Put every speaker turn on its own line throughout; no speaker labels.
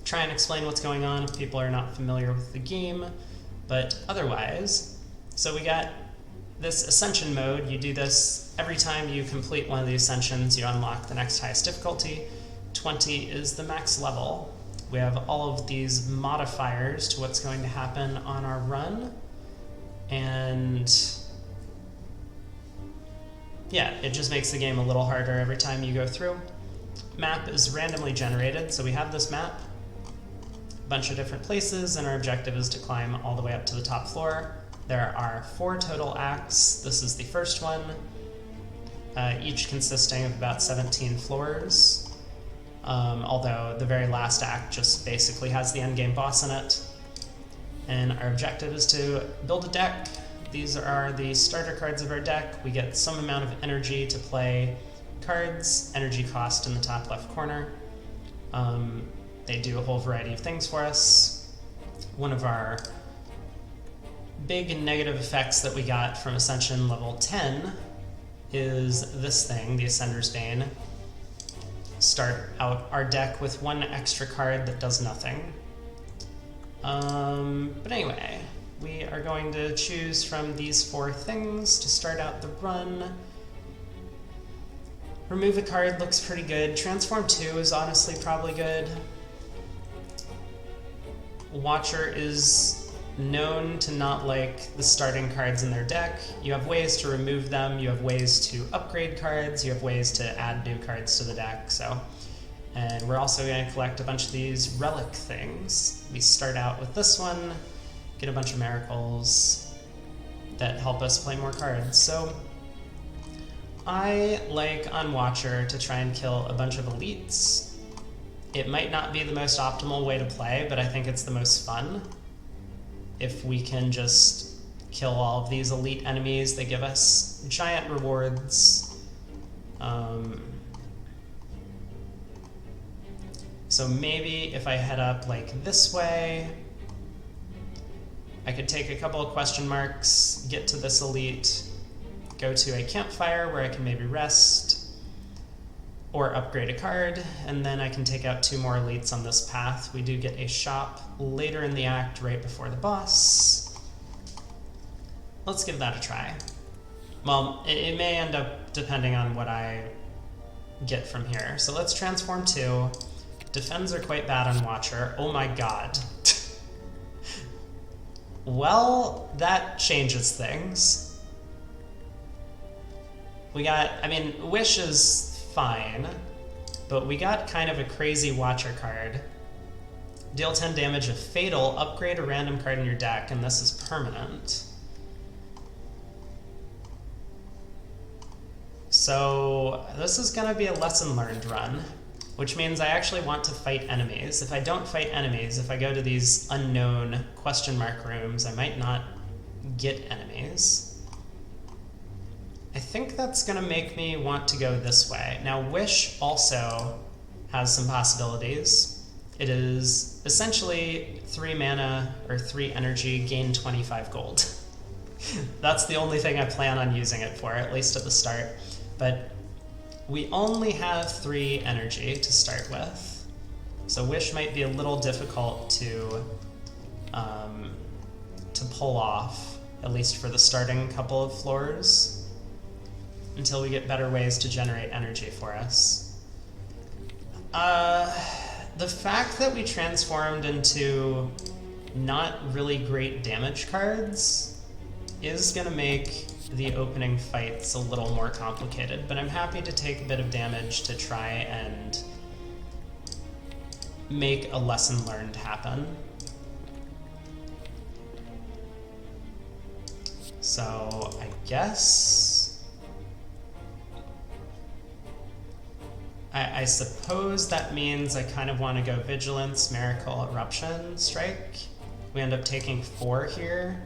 try and explain what's going on if people are not familiar with the game, but otherwise, so we got this ascension mode. You do this every time you complete one of the ascensions, you unlock the next highest difficulty. 20 is the max level. We have all of these modifiers to what's going to happen on our run, and yeah, it just makes the game a little harder every time you go through. Map is randomly generated, so we have this map, a bunch of different places, and our objective is to climb all the way up to the top floor. There are 4 total acts. This is the first one, each consisting of about 17 floors. Although the very last act just basically has the endgame boss in it. And our objective is to build a deck. These are the starter cards of our deck. We get some amount of energy to play cards, energy cost in the top left corner. They do a whole variety of things for us. One of our big negative effects that we got from Ascension level 10 is this thing, the Ascender's Bane. Start out our deck with 1 extra card that does nothing. But anyway, we are going to choose from these 4 things to start out the run. Remove a card looks pretty good. Transform 2 is honestly probably good. Watcher is known to not like the starting cards in their deck. You have ways to remove them, you have ways to upgrade cards, you have ways to add new cards to the deck, so. And we're also going to collect a bunch of these relic things. We start out with this one, get a bunch of miracles that help us play more cards. So I like on Watcher to try and kill a bunch of elites. It might not be the most optimal way to play, but I think it's the most fun. If we can just kill all of these elite enemies, they give us giant rewards. So maybe if I head up like this way, I could take a couple of question marks, get to this elite, go to a campfire where I can maybe rest, or upgrade a card, and then I can take out 2 more elites on this path. We do get a shop later in the act, right before the boss. Let's give that a try. Well, it may end up depending on what I get from here. So let's transform 2. Defends are quite bad on Watcher. Oh my god. Well, that changes things. We got, I mean, Wish is fine, but we got kind of a crazy Watcher card. Deal 10 damage if fatal, upgrade a random card in your deck, and this is permanent. So this is gonna be a lesson learned run, which means I actually want to fight enemies. If I don't fight enemies, if I go to these unknown question mark rooms, I might not get enemies. I think that's gonna make me want to go this way. Now, Wish also has some possibilities. It is essentially 3 mana or 3 energy, gain 25 gold. That's the only thing I plan on using it for, at least at the start. But we only have 3 energy to start with, so Wish might be a little difficult to pull off, at least for the starting couple of floors, until we get better ways to generate energy for us. The fact that we transformed into not really great damage cards is going to make the opening fights a little more complicated, but I'm happy to take a bit of damage to try and make a lesson learned happen. So I guess I suppose that means I kind of want to go Vigilance, Miracle, Eruption, Strike. We end up taking 4 here.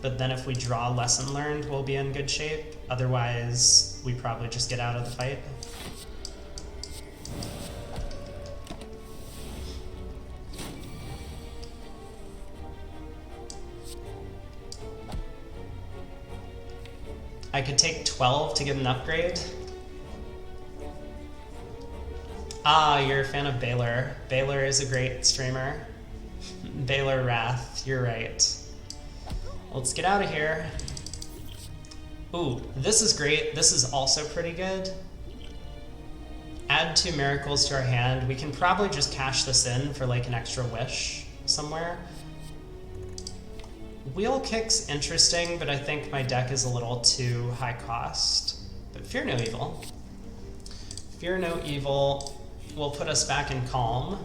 But then if we draw Lesson Learned, we'll be in good shape. Otherwise, we probably just get out of the fight. I could take 12 to get an upgrade. Ah, you're a fan of Baylor. Baylor is a great streamer. Baylor Wrath, you're right. Let's get out of here. Ooh, this is great. This is also pretty good. Add 2 miracles to our hand. We can probably just cash this in for like an extra wish somewhere. Wheel Kick's interesting, but I think my deck is a little too high cost. But Fear No Evil. Fear No Evil will put us back in Calm.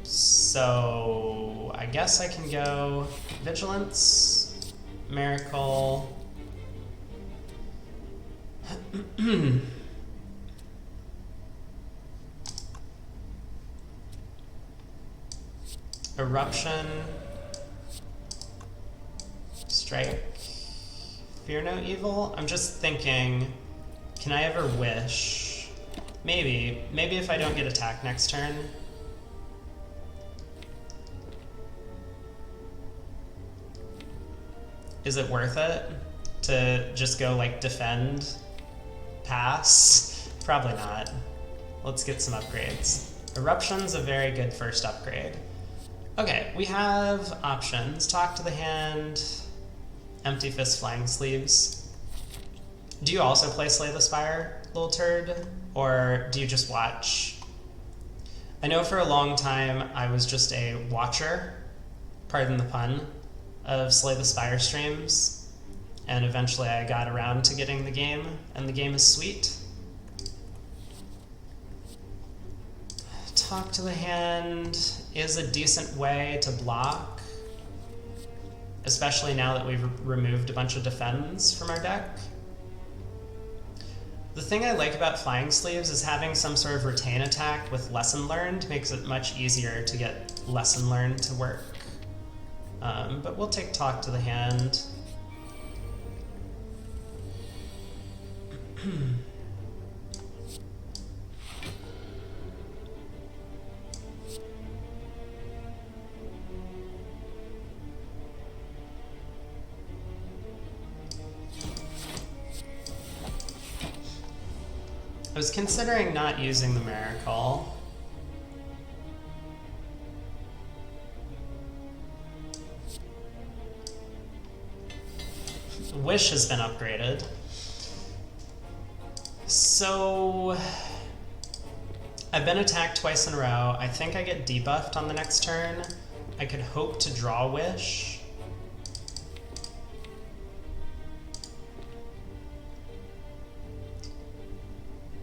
So I guess I can go Vigilance, Miracle. Eruption, Strike, Fear No Evil. I'm just thinking, can I ever wish? Maybe if I don't get attacked next turn. Is it worth it to just go like defend, pass? Probably not. Let's get some upgrades. Eruption's a very good first upgrade. Okay, we have options. Talk to the hand, Empty Fist, Flying Sleeves. Do you also play Slay the Spire, little turd? Or do you just watch? I know for a long time I was just a watcher, pardon the pun, of Slay the Spire streams, and eventually I got around to getting the game, and the game is sweet. Talk to the hand is a decent way to block, especially now that we've removed a bunch of defends from our deck. The thing I like about Flying Sleeves is having some sort of retain attack with Lesson Learned makes it much easier to get Lesson Learned to work. But we'll take Talk to the Hand. I was considering not using the Miracle. Wish has been upgraded. So I've been attacked twice in a row. I think I get debuffed on the next turn. I could hope to draw Wish.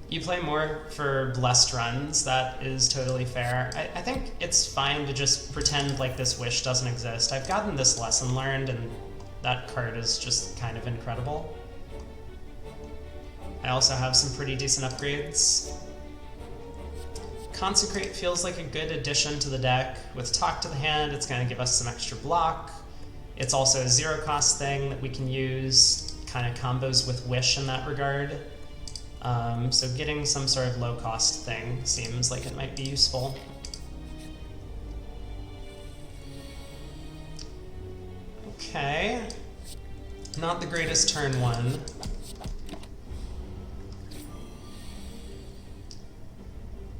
You play more for blessed runs, that is totally fair. I think it's fine to just pretend like this Wish doesn't exist. I've gotten this Lesson Learned, and that card is just kind of incredible. I also have some pretty decent upgrades. Consecrate feels like a good addition to the deck. With Talk to the Hand, it's going to give us some extra block. It's also a 0-cost thing that we can use, kind of combos with Wish in that regard. So getting some sort of low-cost thing seems like it might be useful. Okay. Not the greatest turn 1.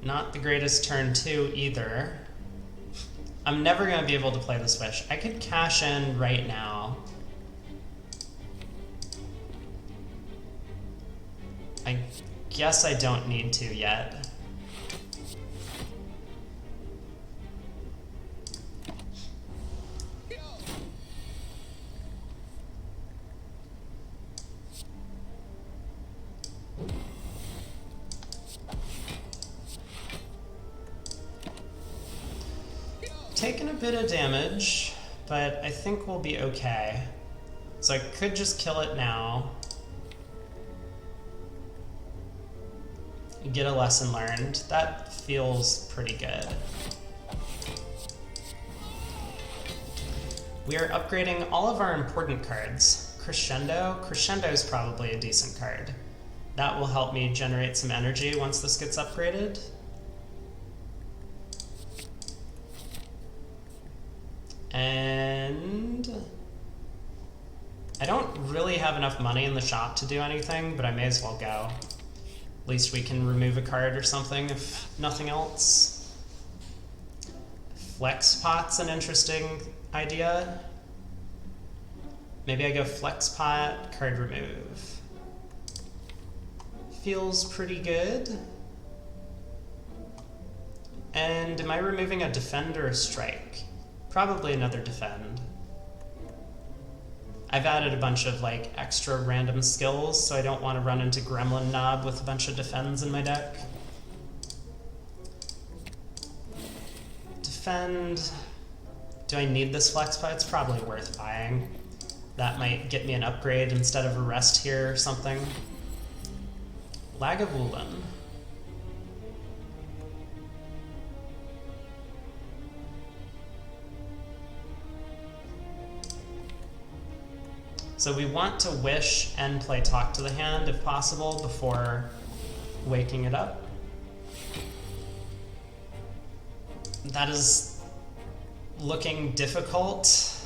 Not the greatest turn 2 either. I'm never going to be able to play this Wish. I could cash in right now. I guess I don't need to yet. Taking a bit of damage, but I think we'll be okay. So I could just kill it now. Get a Lesson Learned. That feels pretty good. We are upgrading all of our important cards. Crescendo. Crescendo is probably a decent card. That will help me generate some energy once this gets upgraded. And I don't really have enough money in the shop to do anything, but I may as well go. At least we can remove a card or something, if nothing else. Flex Pot's an interesting idea. Maybe I go Flex Pot, card remove. Feels pretty good. And am I removing a defend or a strike? Probably another defend. I've added a bunch of like extra random skills, so I don't want to run into Gremlin Knob with a bunch of defends in my deck. Defend. Do I need this Flex Pot? It's probably worth buying. That might get me an upgrade instead of a rest here or something. Lagavulin. So we want to wish and play Talk to the Hand if possible before waking it up. That is looking difficult.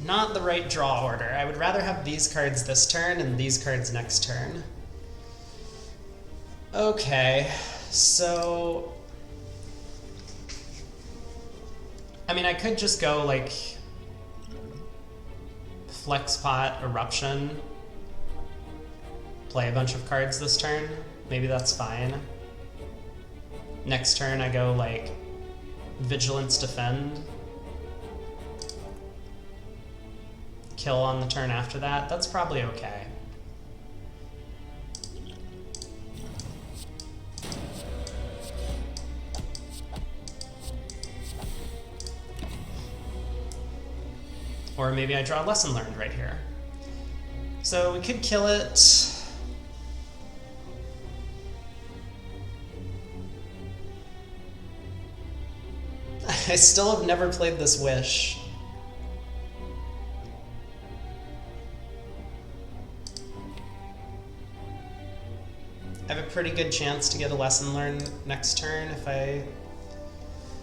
Not the right draw order. I would rather have these cards this turn and these cards next turn. Okay, so... I mean, I could just go like... Flex Pot, Eruption, play a bunch of cards this turn. Maybe that's fine. Next turn I go like Vigilance Defend. Kill on the turn after that. That's probably okay. Or maybe I draw Lesson Learned right here. So we could kill it. I still have never played this Wish. I have a pretty good chance to get a Lesson Learned next turn if I...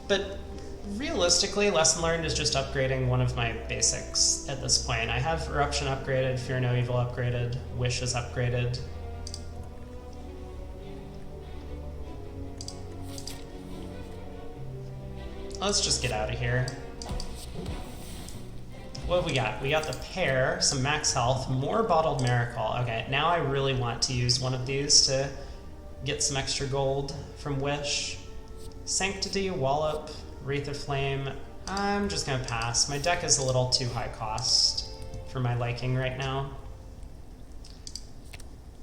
But realistically, Lesson Learned is just upgrading one of my basics at this point. I have Eruption upgraded, Fear No Evil upgraded, Wish is upgraded. Let's just get out of here. What have we got? We got the pair, some max health, more Bottled Miracle. Okay, now I really want to use one of these to get some extra gold from Wish. Sanctity, Wallop, Wreath of Flame. I'm just gonna pass. My deck is a little too high cost for my liking right now.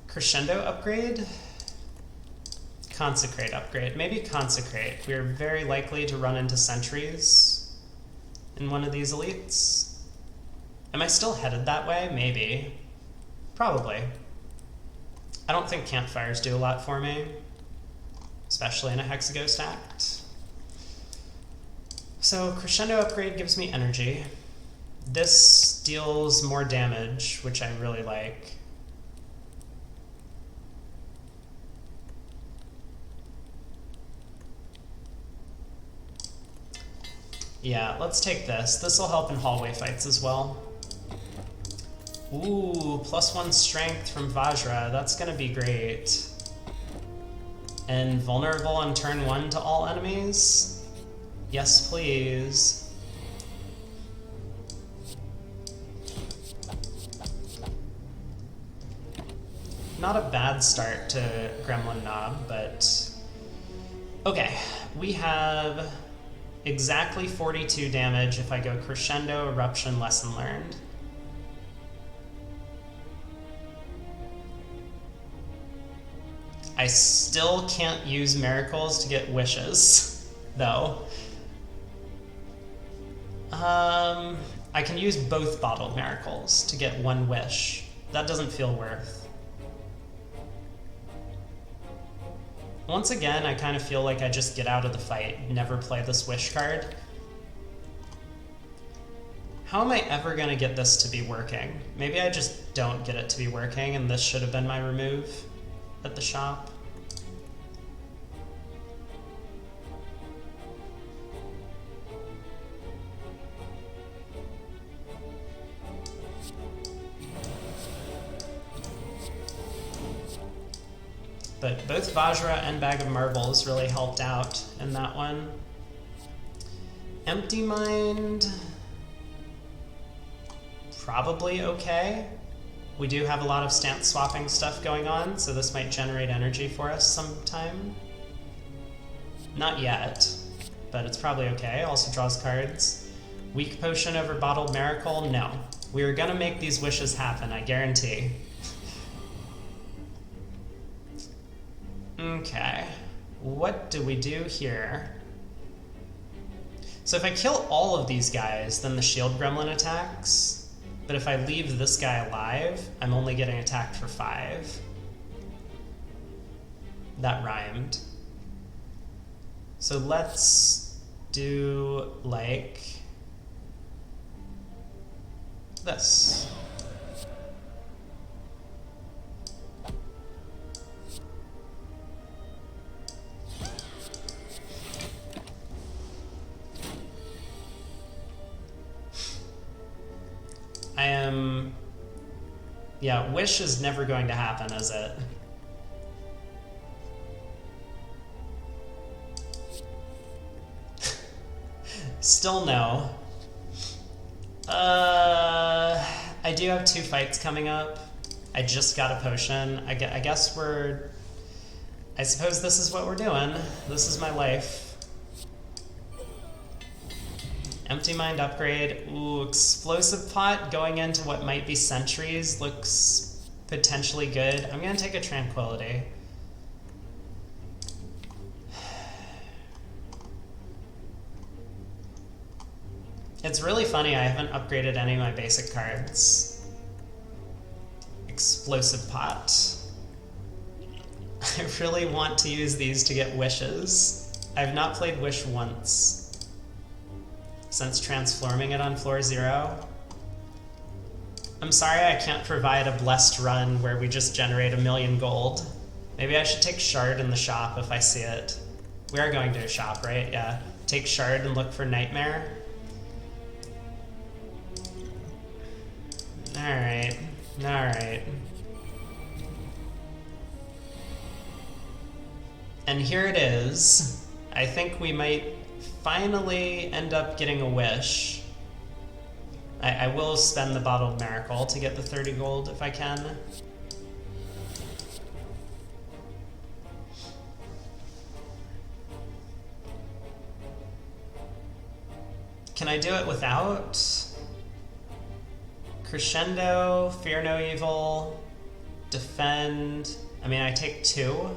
Crescendo upgrade? Consecrate upgrade. Maybe Consecrate. We're very likely to run into sentries in one of these elites. Am I still headed that way? Maybe. Probably. I don't think campfires do a lot for me, especially in a Hexaghost Act. So Crescendo upgrade gives me energy. This deals more damage, which I really like. Yeah, let's take this. This will help in hallway fights as well. Ooh, +1 strength from Vajra. That's gonna be great. And vulnerable on turn 1 to all enemies? Yes, please. Not a bad start to Gremlin Knob, but... Okay, we have exactly 42 damage if I go Crescendo, Eruption, Lesson Learned. I still can't use Miracles to get Wishes, though. I can use both Bottled Miracles to get 1 Wish. That doesn't feel worth. Once again, I kind of feel like I just get out of the fight, never play this Wish card. How am I ever going to get this to be working? Maybe I just don't get it to be working, and this should have been my remove at the shop. but both Vajra and Bag of Marbles really helped out in that one. Empty Mind, probably okay. We do have a lot of stance swapping stuff going on, so this might generate energy for us sometime. Not yet, but it's probably okay. Also draws cards. Weak Potion over Bottled Miracle? No. We are gonna make these wishes happen, I guarantee. Okay. What do we do here? So if I kill all of these guys, then the Shield Gremlin attacks. But if I leave this guy alive, I'm only getting attacked for 5. That rhymed. So let's do, like, this. Yeah, Wish is never going to happen, is it? Still no. I do have 2 fights coming up. I just got a potion. I guess I suppose this is what we're doing. This is my life. Empty Mind upgrade. Ooh, Explosive Pot going into what might be Sentries looks potentially good. I'm gonna take a Tranquility. It's really funny, I haven't upgraded any of my basic cards. Explosive Pot. I really want to use these to get wishes. I've not played Wish once since transforming it on floor 0. I'm sorry I can't provide a blessed run where we just generate 1,000,000 gold. Maybe I should take Shard in the shop if I see it. We are going to a shop, right? Yeah. Take Shard and look for Nightmare. Alright. Alright. And here it is. I think we might finally end up getting a wish. I will spend the Bottled Miracle to get the 30 gold if I can. Can I do it without? Crescendo, Fear No Evil, Defend. I mean, I take 2.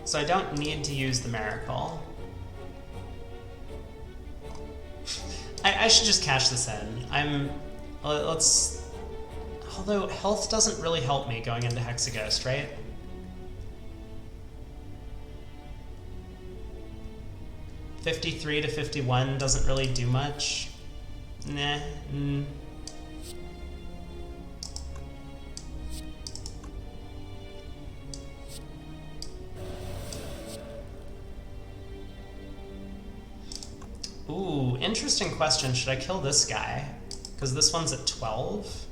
So I don't need to use the Miracle. I should just cash this in. Although health doesn't really help me going into Hexaghost, right? $53 to $51 doesn't really do much. Nah. Ooh, interesting question. Should I kill this guy? Because this one's at 12.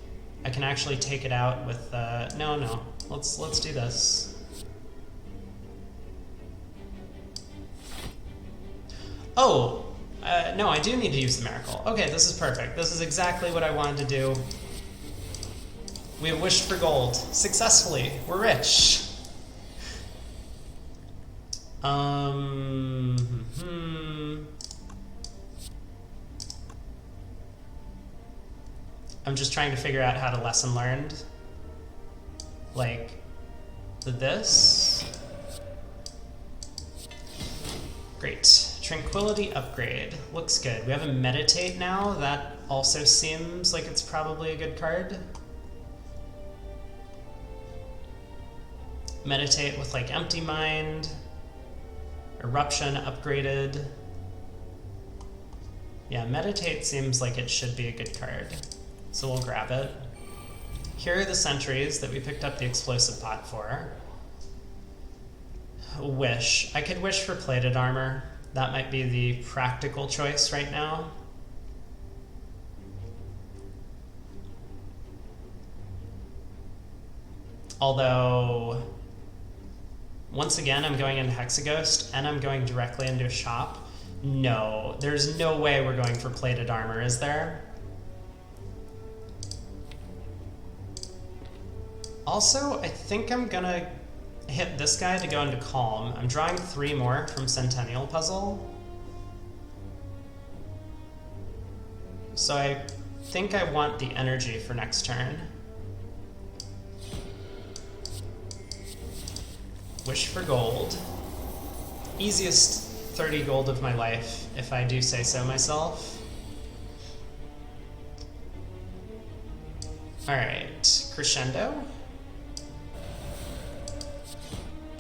I can actually take it out with no. Let's do this. Oh, no, I do need to use the Miracle. Okay, this is perfect. This is exactly what I wanted to do. We have wished for gold. Successfully. We're rich. I'm just trying to figure out how to lesson learned. Like, this. Great. Tranquility upgrade. Looks good. We have a Meditate now. That also seems like it's probably a good card. Meditate with, like, Empty Mind. Eruption upgraded. Yeah, Meditate seems like it should be a good card. So we'll grab it. Here are the sentries that we picked up the Explosive Pot for. Wish. I could wish for Plated Armor. That might be the practical choice right now. Although, once again, I'm going into Hexaghost, and I'm going directly into a shop. No, there's no way we're going for plated armor, is there? Also, I think I'm gonna hit this guy to go into Calm. I'm drawing 3 more from Centennial Puzzle. So I think I want the energy for next turn. Wish for gold. Easiest 30 gold of my life, if I do say so myself. Alright, Crescendo.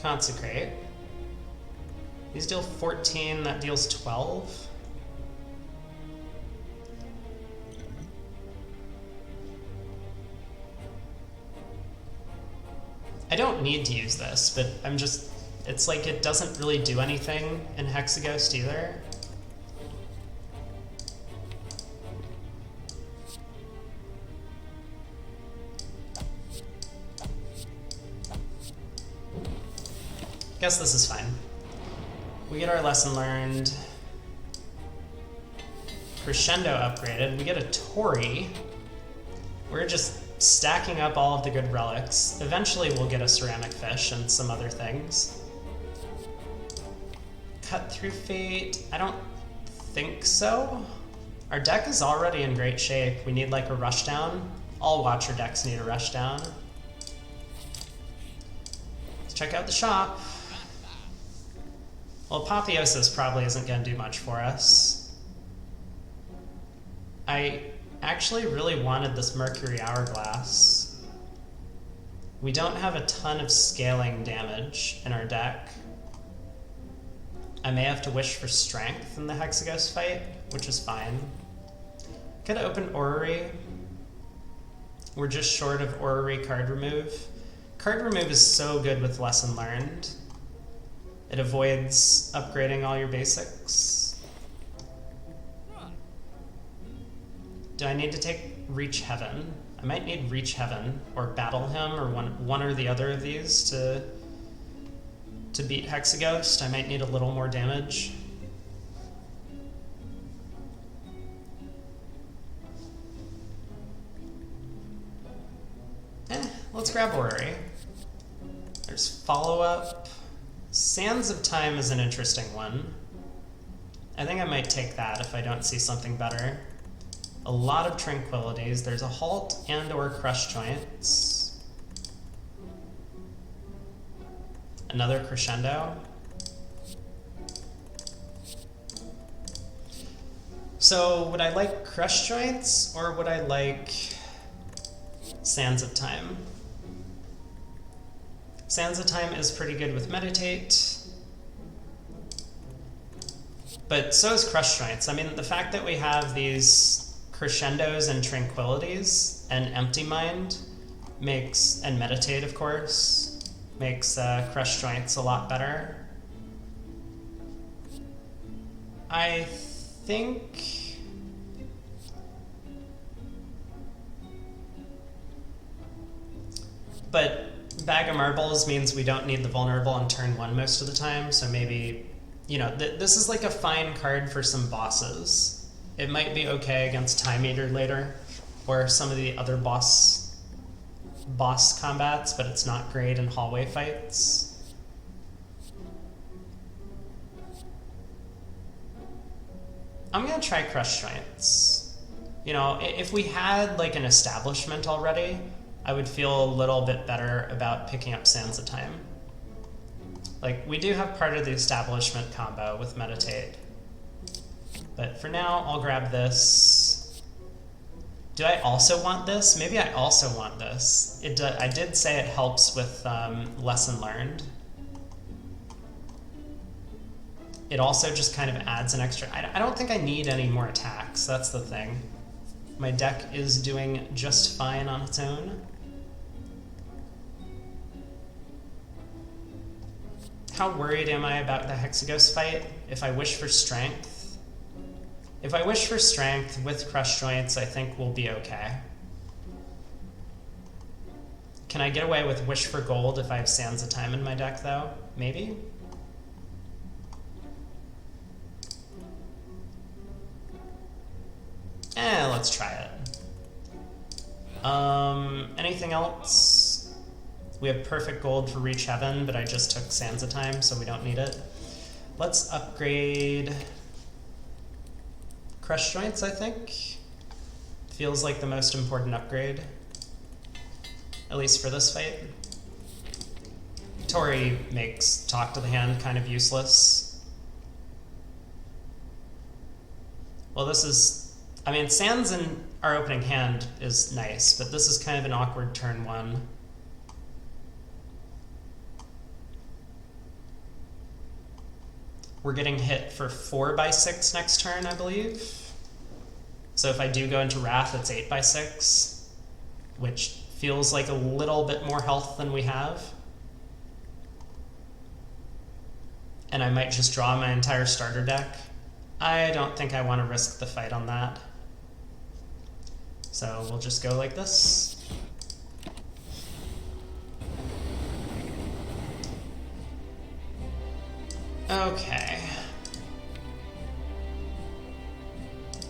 Consecrate. These deal 14, that deals 12. I don't need to use this, but I'm just... It's like it doesn't really do anything in Hexaghost either. Guess this is fine. We get our lesson learned. Crescendo upgraded. We get a Tori. We're just stacking up all of the good relics. Eventually we'll get a ceramic fish and some other things. Cut through fate. I don't think so. Our deck is already in great shape. We need like a rushdown. All Watcher decks need a rushdown. Let's check out the shop. Well, Apotheosis probably isn't going to do much for us. I actually really wanted this Mercury Hourglass. We don't have a ton of scaling damage in our deck. I may have to wish for strength in the Hexaghost fight, which is fine. Could open Orrery. We're just short of Orrery card remove. Card remove is so good with Lesson Learned. It avoids upgrading all your basics. Do I need to take Reach Heaven? I might need Reach Heaven or Battle Hymn or one or the other of these to beat Hexaghost. I might need a little more damage. Let's grab Orrery. There's follow-up. Sands of Time is an interesting one. I think I might take that if I don't see something better. A lot of Tranquilities. There's a Halt and or Crush Joints. Another Crescendo. So would I like Crush Joints or would I like Sands of Time? Sands of Time is pretty good with Meditate. But so is Crush Joints. I mean, the fact that we have these Crescendos and Tranquilities and Empty Mind makes, and Meditate of course, makes Crush Joints a lot better. I think... But Bag of Marbles means we don't need the vulnerable on turn 1 most of the time, so maybe, you know, this is like a fine card for some bosses. It might be okay against Time Eater later, or some of the other boss combats, but it's not great in hallway fights. I'm gonna try Crush Joints. You know, if we had like an establishment already, I would feel a little bit better about picking up Sands of Time. Like, we do have part of the establishment combo with Meditate. But for now, I'll grab this. Do I also want this? Maybe I also want this. I did say it helps with Lesson Learned. It also just kind of adds an extra... I don't think I need any more attacks, that's the thing. My deck is doing just fine on its own. How worried am I about the Hexaghost fight? If I wish for strength? If I wish for strength with Crush Joints, I think we'll be okay. Can I get away with Wish for Gold if I have Sands of Time in my deck, though? Maybe? Let's try it. Anything else? We have Perfect Gold for Reach Heaven, but I just took Sands of Time, so we don't need it. Let's upgrade Crush Joints, I think. Feels like the most important upgrade. At least for this fight. Tori makes Talk to the Hand kind of useless. Well, this is... I mean, Sands in our opening hand is nice, but this is kind of an awkward turn one. We're getting hit for 4/6 next turn, I believe. So if I do go into Wrath, it's 8/6, which feels like a little bit more health than we have. And I might just draw my entire starter deck. I don't think I want to risk the fight on that. So we'll just go like this. Okay.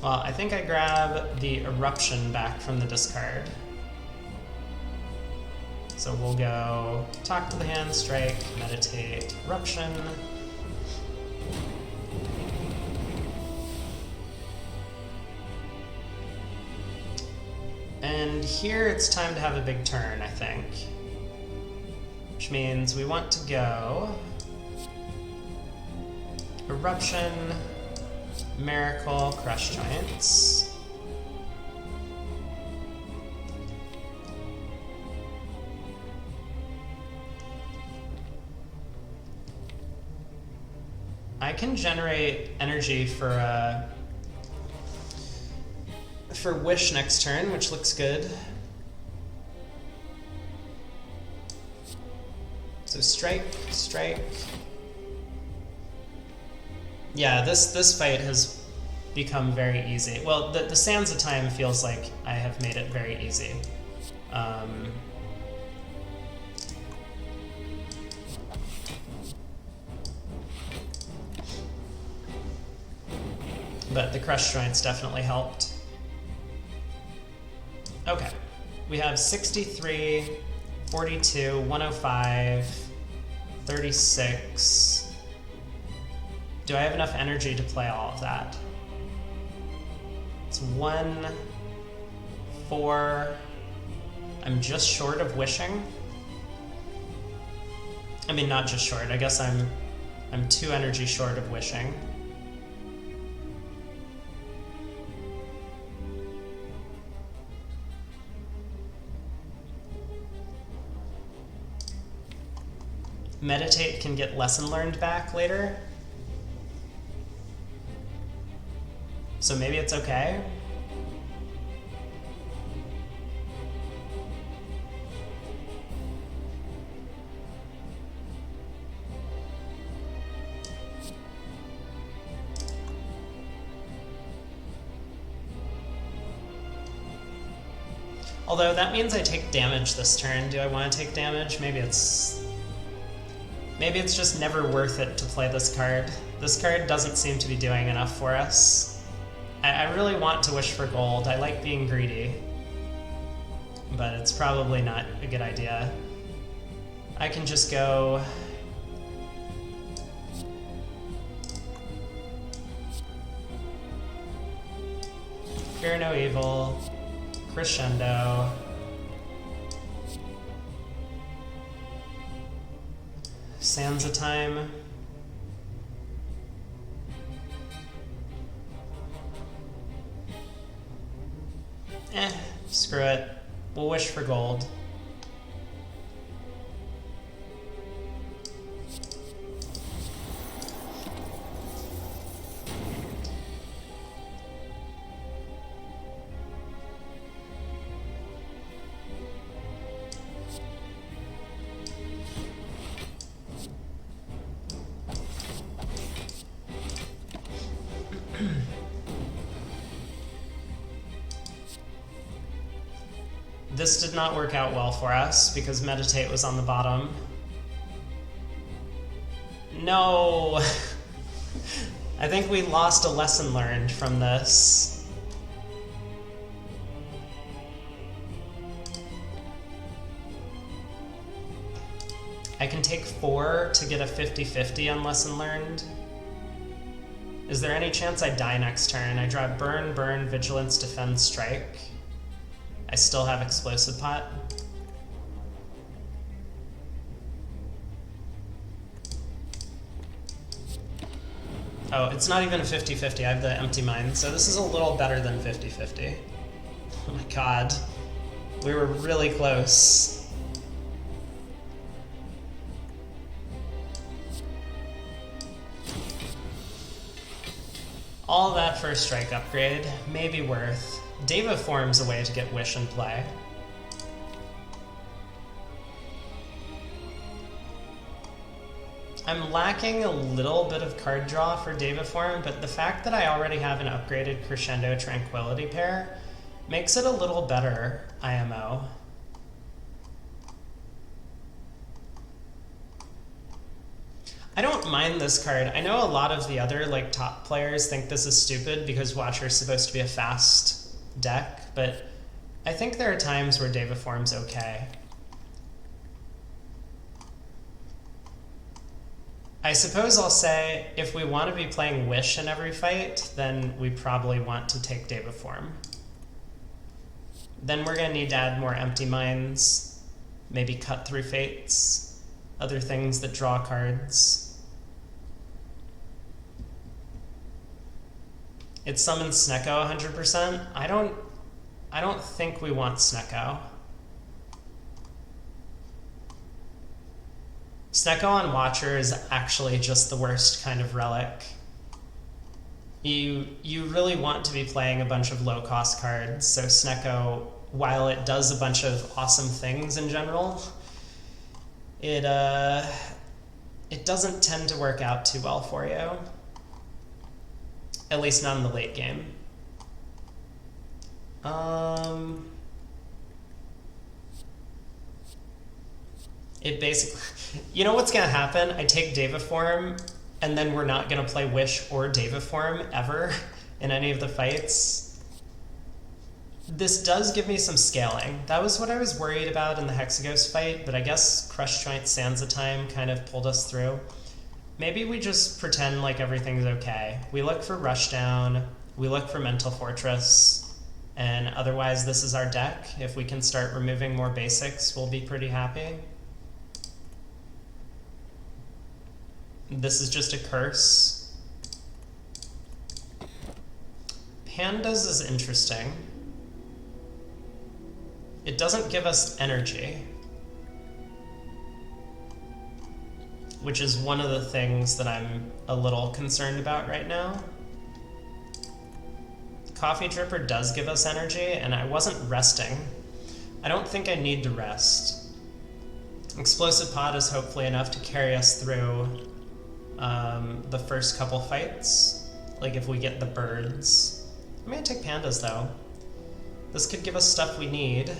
Well, I think I grab the Eruption back from the discard. So we'll go Talk to the Hand, Strike, Meditate, Eruption. And here it's time to have a big turn, I think. Which means we want to go Eruption, Miracle, Crush Giants. I can generate energy for Wish next turn, which looks good. So strike, strike. Yeah, this fight has become very easy. Well, the Sands of Time feels like I have made it very easy. But the Crush Joints definitely helped. Okay, we have 63, 42, 105, 36. Do I have enough energy to play all of that? It's 1, 4. I'm just short of wishing. I mean, not just short. I guess I'm 2 energy short of wishing. Meditate can get Lesson Learned back later. So maybe it's okay. Although that means I take damage this turn. Do I want to take damage? Maybe it's just never worth it to play this card. This card doesn't seem to be doing enough for us. I really want to wish for gold. I like being greedy. But it's probably not a good idea. I can just go... Fear no evil. Crescendo. Sands of Time. Screw it. We'll wish for gold. This did not work out well for us because Meditate was on the bottom. No! I think we lost a lesson learned from this. I can take 4 to get a 50-50 on lesson learned. Is there any chance I die next turn? I draw Burn, Burn, Vigilance, Defend, Strike. I still have Explosive Pot. Oh, it's not even a 50-50. I have the Empty Mind, so this is a little better than 50-50. Oh my god. We were really close. All that for a strike upgrade. Maybe worth. Deva Form's a way to get Wish in play. I'm lacking a little bit of card draw for Deva Form, but the fact that I already have an upgraded Crescendo Tranquility pair makes it a little better IMO. I don't mind this card. I know a lot of the other top players think this is stupid because Watcher's supposed to be a fast deck, but I think there are times where Deva Form's okay. I suppose I'll say if we want to be playing Wish in every fight, then we probably want to take Deva Form. Then we're going to need to add more Empty Minds, maybe Cut Through Fates, other things that draw cards. It summons Snecko 100%. I don't think we want Snecko. Snecko on Watcher is actually just the worst kind of relic. You really want to be playing a bunch of low-cost cards, so Snecko, while it does a bunch of awesome things in general, it doesn't tend to work out too well for you. At least not in the late game. It basically... You know what's going to happen? I take Deva Form, and then we're not going to play Wish or Deva Form ever in any of the fights. This does give me some scaling. That was what I was worried about in the Hexagos fight, but I guess Crush Joint Sands of Time kind of pulled us through. Maybe we just pretend like everything's okay. We look for Rushdown, we look for Mental Fortress, and otherwise this is our deck. If we can start removing more basics, we'll be pretty happy. This is just a curse. Pandas is interesting. It doesn't give us energy, which is one of the things that I'm a little concerned about right now. Coffee Dripper does give us energy, and I wasn't resting. I don't think I need to rest. Explosive Pod is hopefully enough to carry us through the first couple fights, like if we get the birds. I'm gonna take Pandas though. This could give us stuff we need,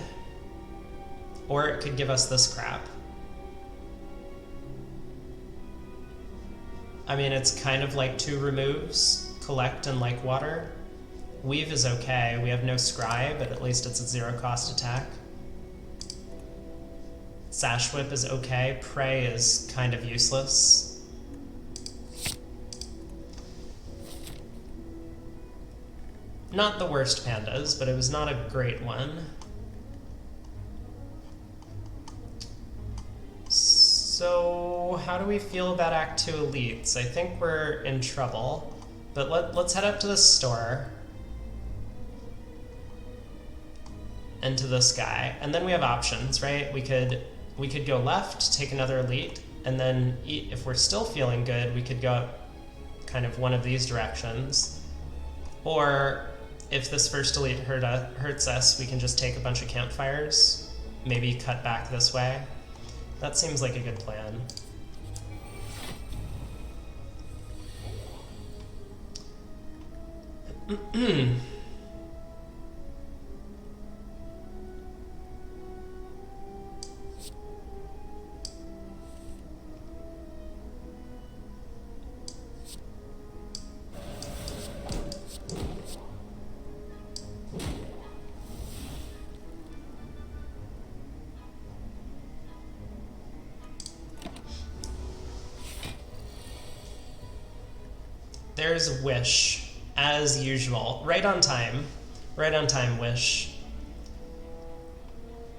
or it could give us this crap. I mean, it's kind of like 2 removes, Collect and Like Water. Weave is okay, we have no Scry, but at least it's a 0-cost attack. Sash Whip is okay, Prey is kind of useless. Not the worst Pandas, but it was not a great one. So how do we feel about Act 2 Elites? I think we're in trouble, but let's head up to the store and to this guy, and then we have options, right? We could go left, take another Elite, and then if we're still feeling good, we could go kind of one of these directions. Or if this first Elite hurts us, we can just take a bunch of campfires, maybe cut back this way. That seems like a good plan. There's Wish, as usual. Right on time. Right on time, Wish.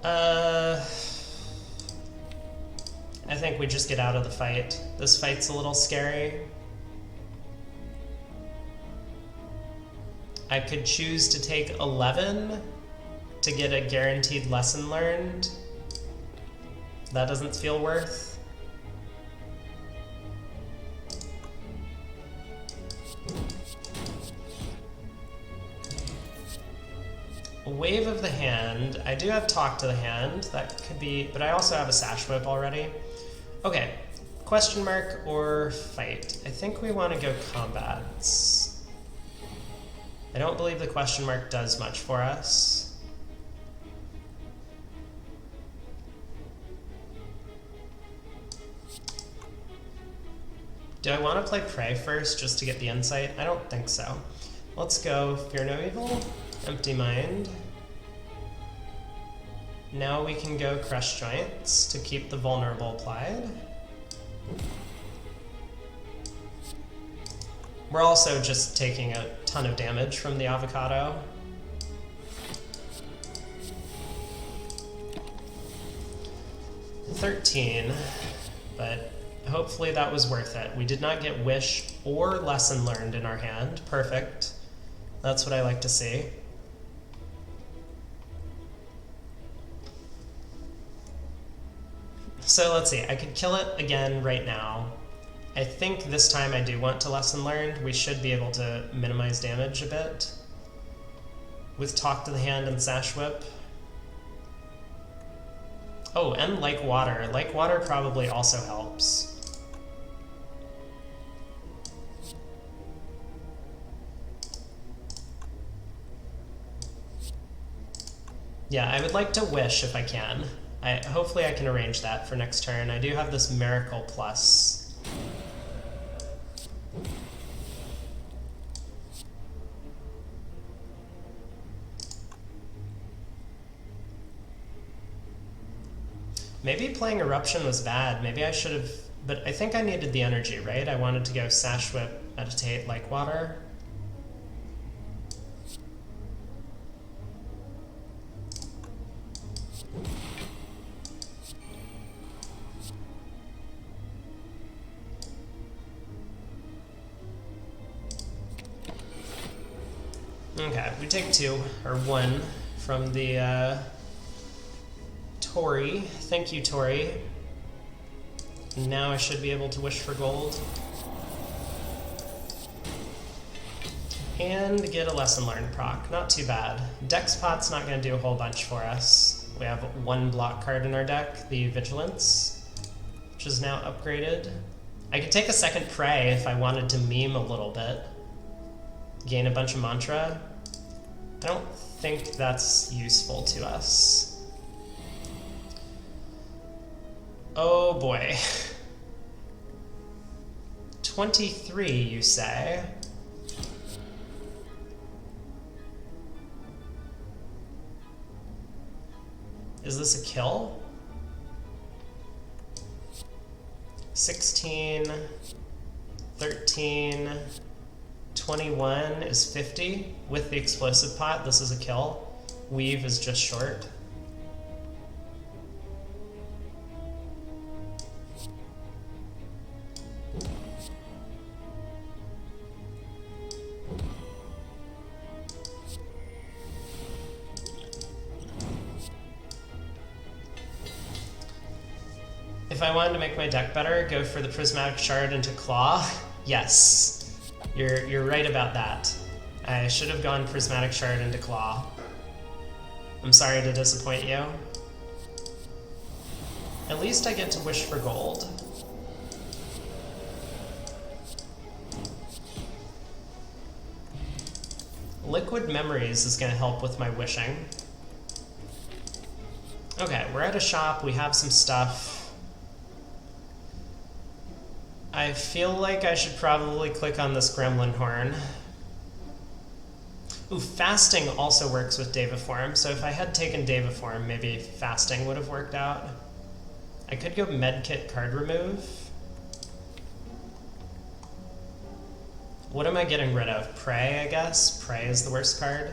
I think we just get out of the fight. This fight's a little scary. I could choose to take 11 to get a guaranteed lesson learned. That doesn't feel worth. Wave of the Hand. I do have Talk to the Hand. That could be, but I also have a Sash Whip already. Okay, question mark or fight? I think we want to go combats. I don't believe the question mark does much for us. Do I want to play Prey first just to get the insight? I don't think so. Let's go Fear No Evil, Empty Mind. Now we can go Crush Joints to keep the vulnerable applied. We're also just taking a ton of damage from the avocado. $13, but hopefully that was worth it. We did not get Wish or Lesson Learned in our hand. Perfect. That's what I like to see. So let's see, I could kill it again right now. I think this time I do want to Lesson Learned. We should be able to minimize damage a bit with Talk to the Hand and Sash Whip. Oh, and Like Water. Like Water probably also helps. Yeah, I would like to Wish if I can. Hopefully I can arrange that for next turn. I do have this Miracle Plus. Maybe playing Eruption was bad. Maybe I should have... But I think I needed the energy, right? I wanted to go Sash Whip, Meditate, Like Water. Okay, we take 2, or 1, from the Tori. Thank you, Tori. Now I should be able to Wish for gold. And get a Lesson Learned proc. Not too bad. Dexpot's not going to do a whole bunch for us. We have 1 block card in our deck, the Vigilance, which is now upgraded. I could take a second Prey if I wanted to meme a little bit. Gain a bunch of Mantra. I don't think that's useful to us. Oh boy. 23, you say? Is this a kill? 16, 13, 21 is 50. With the Explosive Pot, this is a kill. Weave is just short. If I wanted to make my deck better, go for the Prismatic Shard into Claw. Yes, you're right about that. I should have gone Prismatic Shard into Claw. I'm sorry to disappoint you. At least I get to Wish for gold. Liquid Memories is going to help with my wishing. Okay, we're at a shop, we have some stuff. I feel like I should probably click on this gremlin horn. Ooh, fasting also works with Daviform, so if I had taken Daviform, maybe fasting would have worked out. I could go medkit card remove. What am I getting rid of? Prey, I guess? Prey is the worst card.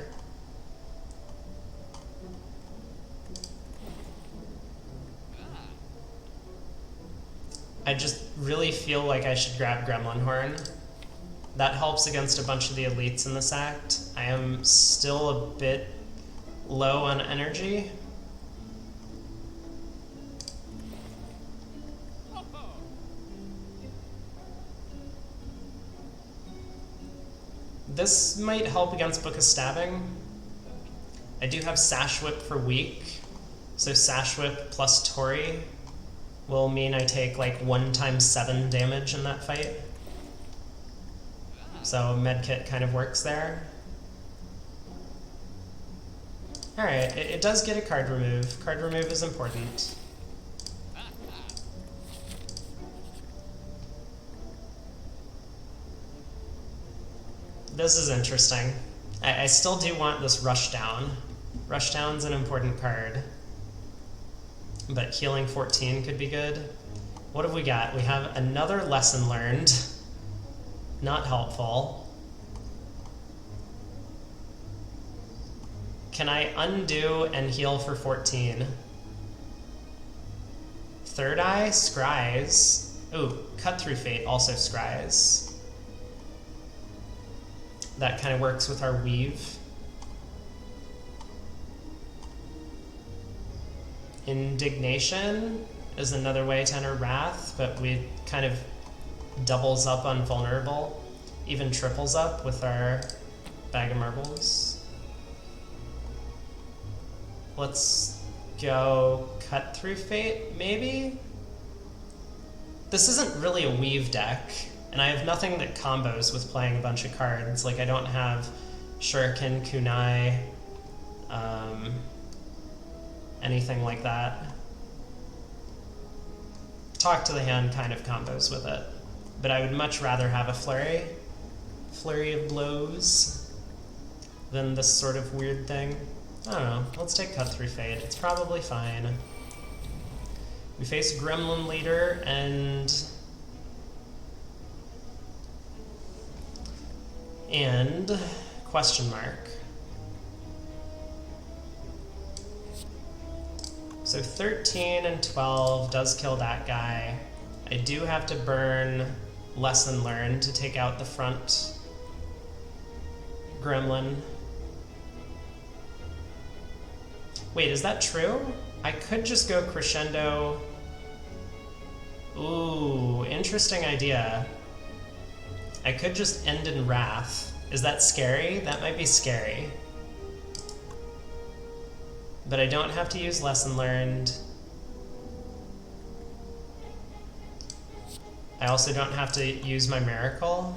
I just really feel like I should grab Gremlin Horn. That helps against a bunch of the elites in this act. I am still a bit low on energy. This might help against Book of Stabbing. I do have Sash Whip for weak, so Sash Whip plus Tori will mean I take like 1 times 7 damage in that fight. So medkit kind of works there. Alright, it does get a card remove. Card remove is important. This is interesting. I still do want this Rushdown. Rushdown's an important card. But healing 14 could be good. What have we got? We have another lesson learned. Not helpful. Can I undo and heal for 14? Third Eye, Scries. Ooh, Cut Through Fate also Scries. That kind of works with our weave. Indignation is another way to enter Wrath, but we kind of doubles up on Vulnerable, even triples up with our Bag of Marbles. Let's go Cut Through Fate, maybe? This isn't really a weave deck. And I have nothing that combos with playing a bunch of cards. Like, I don't have Shuriken, Kunai, anything like that. Talk to the Hand kind of combos with it. But I would much rather have a Flurry of Blows, than this sort of weird thing. I don't know. Let's take Cut Through Fate. It's probably fine. We face Gremlin Leader and question mark. So 13 and 12 does kill that guy. I do have to burn Lesson Learned to take out the front gremlin. Wait, is that true? I could just go Crescendo. Ooh, interesting idea. I could just end in Wrath. Is that scary? That might be scary. But I don't have to use Lesson Learned. I also don't have to use my Miracle.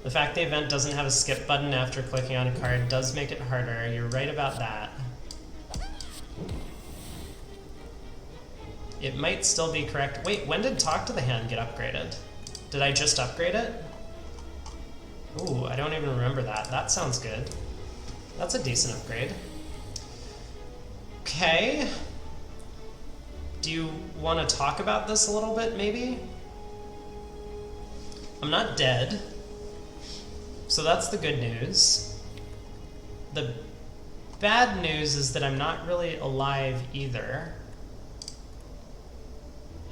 The fact the event doesn't have a skip button after clicking on a card does make it harder. You're right about that. It might still be correct. Wait, when did Talk to the Hand get upgraded? Did I just upgrade it? Ooh, I don't even remember that. That sounds good. That's a decent upgrade. Okay. Do you want to talk about this a little bit, maybe? I'm not dead. So that's the good news. The bad news is that I'm not really alive either.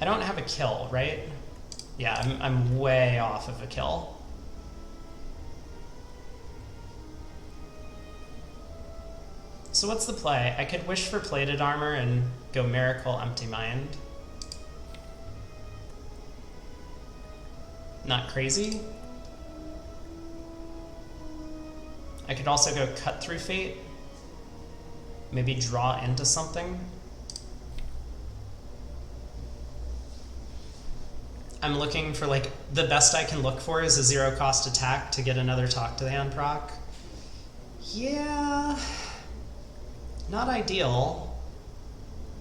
I don't have a kill, right? Yeah, I'm way off of a kill. So what's the play? I could wish for plated armor and go Miracle Empty Mind. Not crazy. I could also go Cut Through Fate. Maybe draw into something. I'm looking for, like, the best I can look for is a 0 cost attack to get another Talk to the Hand proc. Yeah, not ideal.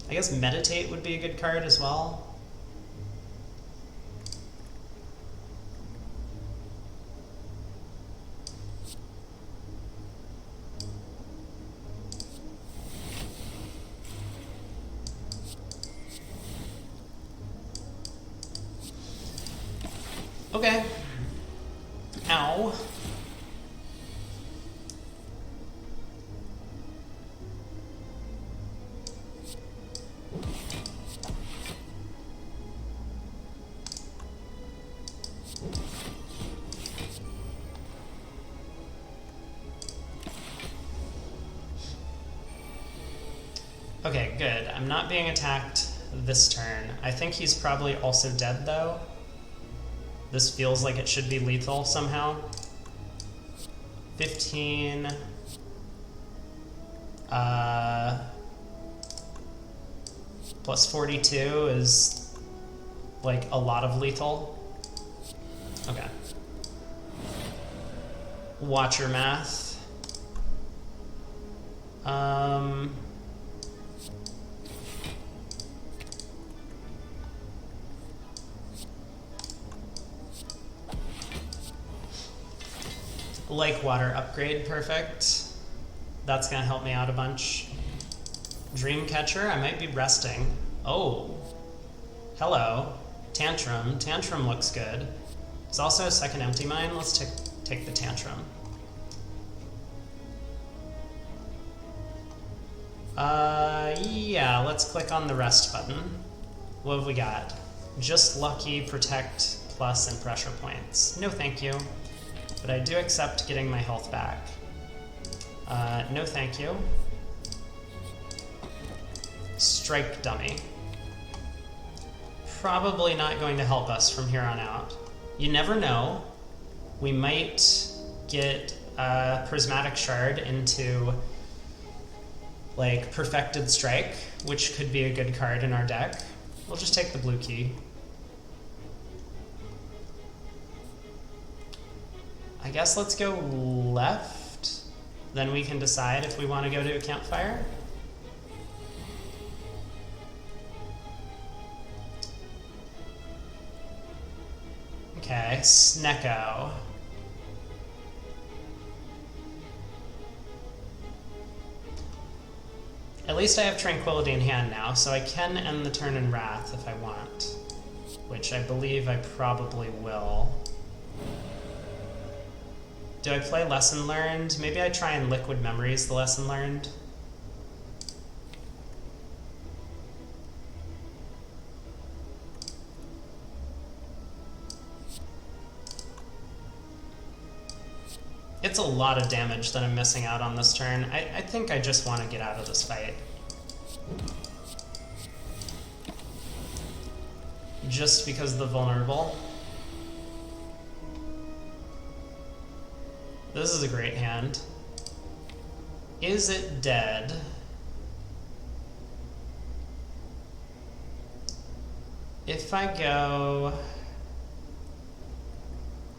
I guess Meditate would be a good card as well. Okay. Ow. Okay, good. I'm not being attacked this turn. I think he's probably also dead, though. This feels like it should be lethal somehow. 15. Plus 42 is like a lot of lethal. Okay. Watch your math. Like water upgrade, perfect. That's gonna help me out a bunch. Dreamcatcher, I might be resting. Oh, hello. Tantrum, Tantrum looks good. It's also a second empty mine. Let's take the Tantrum. Yeah, let's click on the rest button. What have we got? Just lucky, protect, plus, and pressure points. No thank you. But I do accept getting my health back. No thank you. Strike Dummy. Probably not going to help us from here on out. You never know. We might get a Prismatic Shard into, like, Perfected Strike, which could be a good card in our deck. We'll just take the blue key. I guess let's go left. Then we can decide if we want to go to a campfire. Okay, Snecko. At least I have Tranquility in hand now, so I can end the turn in Wrath if I want. Which I believe I probably will. Do I play Lesson Learned? Maybe I try and Liquid Memories the Lesson Learned. It's a lot of damage that I'm missing out on this turn. I think I just want to get out of this fight. Just because of the vulnerable. This is a great hand. Is it dead? If I go...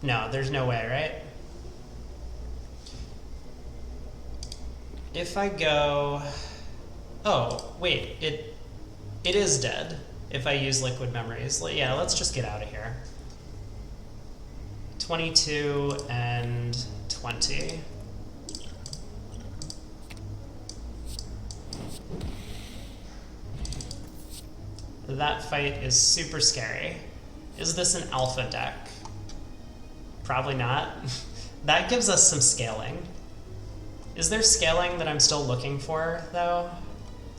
No, there's no way, right? If I go... Oh, wait, it is dead if I use Liquid Memories. Yeah, let's just get out of here. 22 and 20. That fight is super scary. Is this an alpha deck? Probably not. That gives us some scaling. Is there scaling that I'm still looking for, though?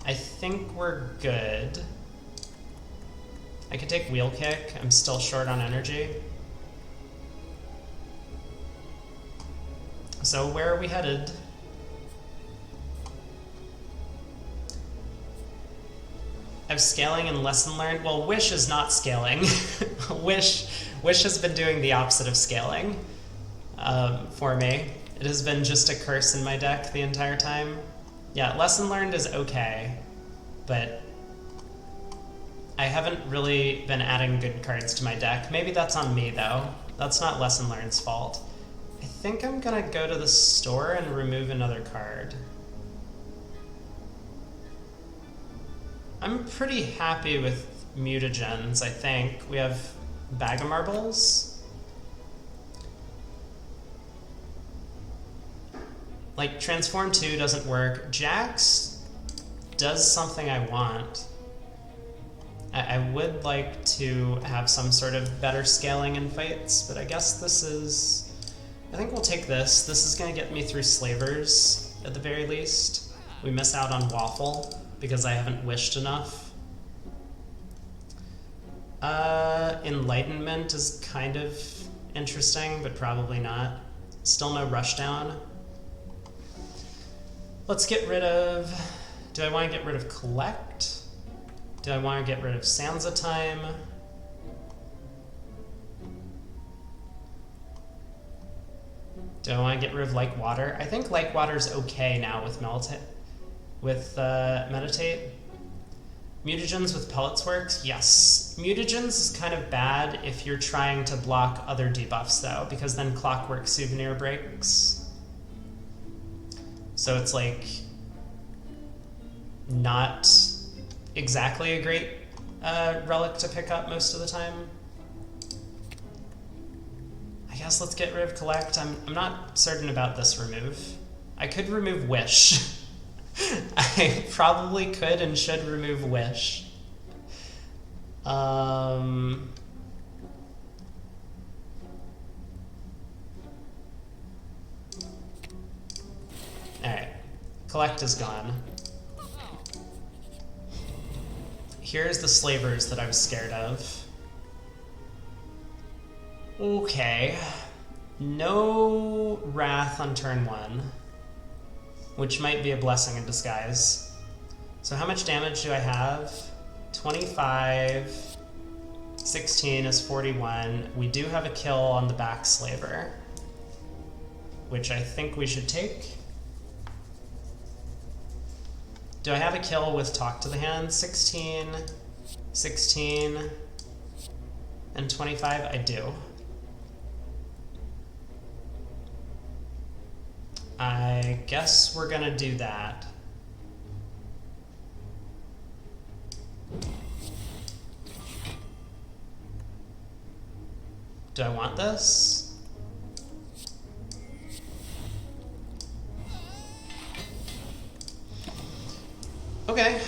I think we're good. I could take Wheel Kick. I'm still short on energy. So where are we headed? I have scaling and Lesson Learned. Well, Wish is not scaling. Wish has been doing the opposite of scaling for me. It has been just a curse in my deck the entire time. Yeah, Lesson Learned is okay, but I haven't really been adding good cards to my deck. Maybe that's on me, though. That's not Lesson Learned's fault. I think I'm gonna go to the store and remove another card. I'm pretty happy with mutagens, I think. We have Bag of Marbles. Like, Transform 2 doesn't work. Jax does something I want. I would like to have some sort of better scaling in fights, but I guess this is... I think we'll take this. This is going to get me through Slavers, at the very least. We miss out on Waffle, because I haven't wished enough. Enlightenment is kind of interesting, but probably not. Still no Rushdown. Let's get rid of... Do I want to get rid of Collect? Do I want to get rid of Sansa Time? Do I want to get rid of Like Water? I think Like Water's okay now with Meditate. Mutagens with Pellets works? Yes. Mutagens is kind of bad if you're trying to block other debuffs, though, because then Clockwork Souvenir breaks. So it's like not exactly a great relic to pick up most of the time. I guess let's get rid of Collect. I'm not certain about this remove. I could remove Wish. I probably could and should remove Wish. Alright. Collect is gone. Here's the Slavers that I was scared of. Okay. No Wrath on turn 1, which might be a blessing in disguise. So how much damage do I have? 25. 16 is 41. We do have a kill on the back Slaver, which I think we should take. Do I have a kill with Talk to the Hand? 16, 16, and 25? I do. I guess we're gonna do that. Do I want this? Okay.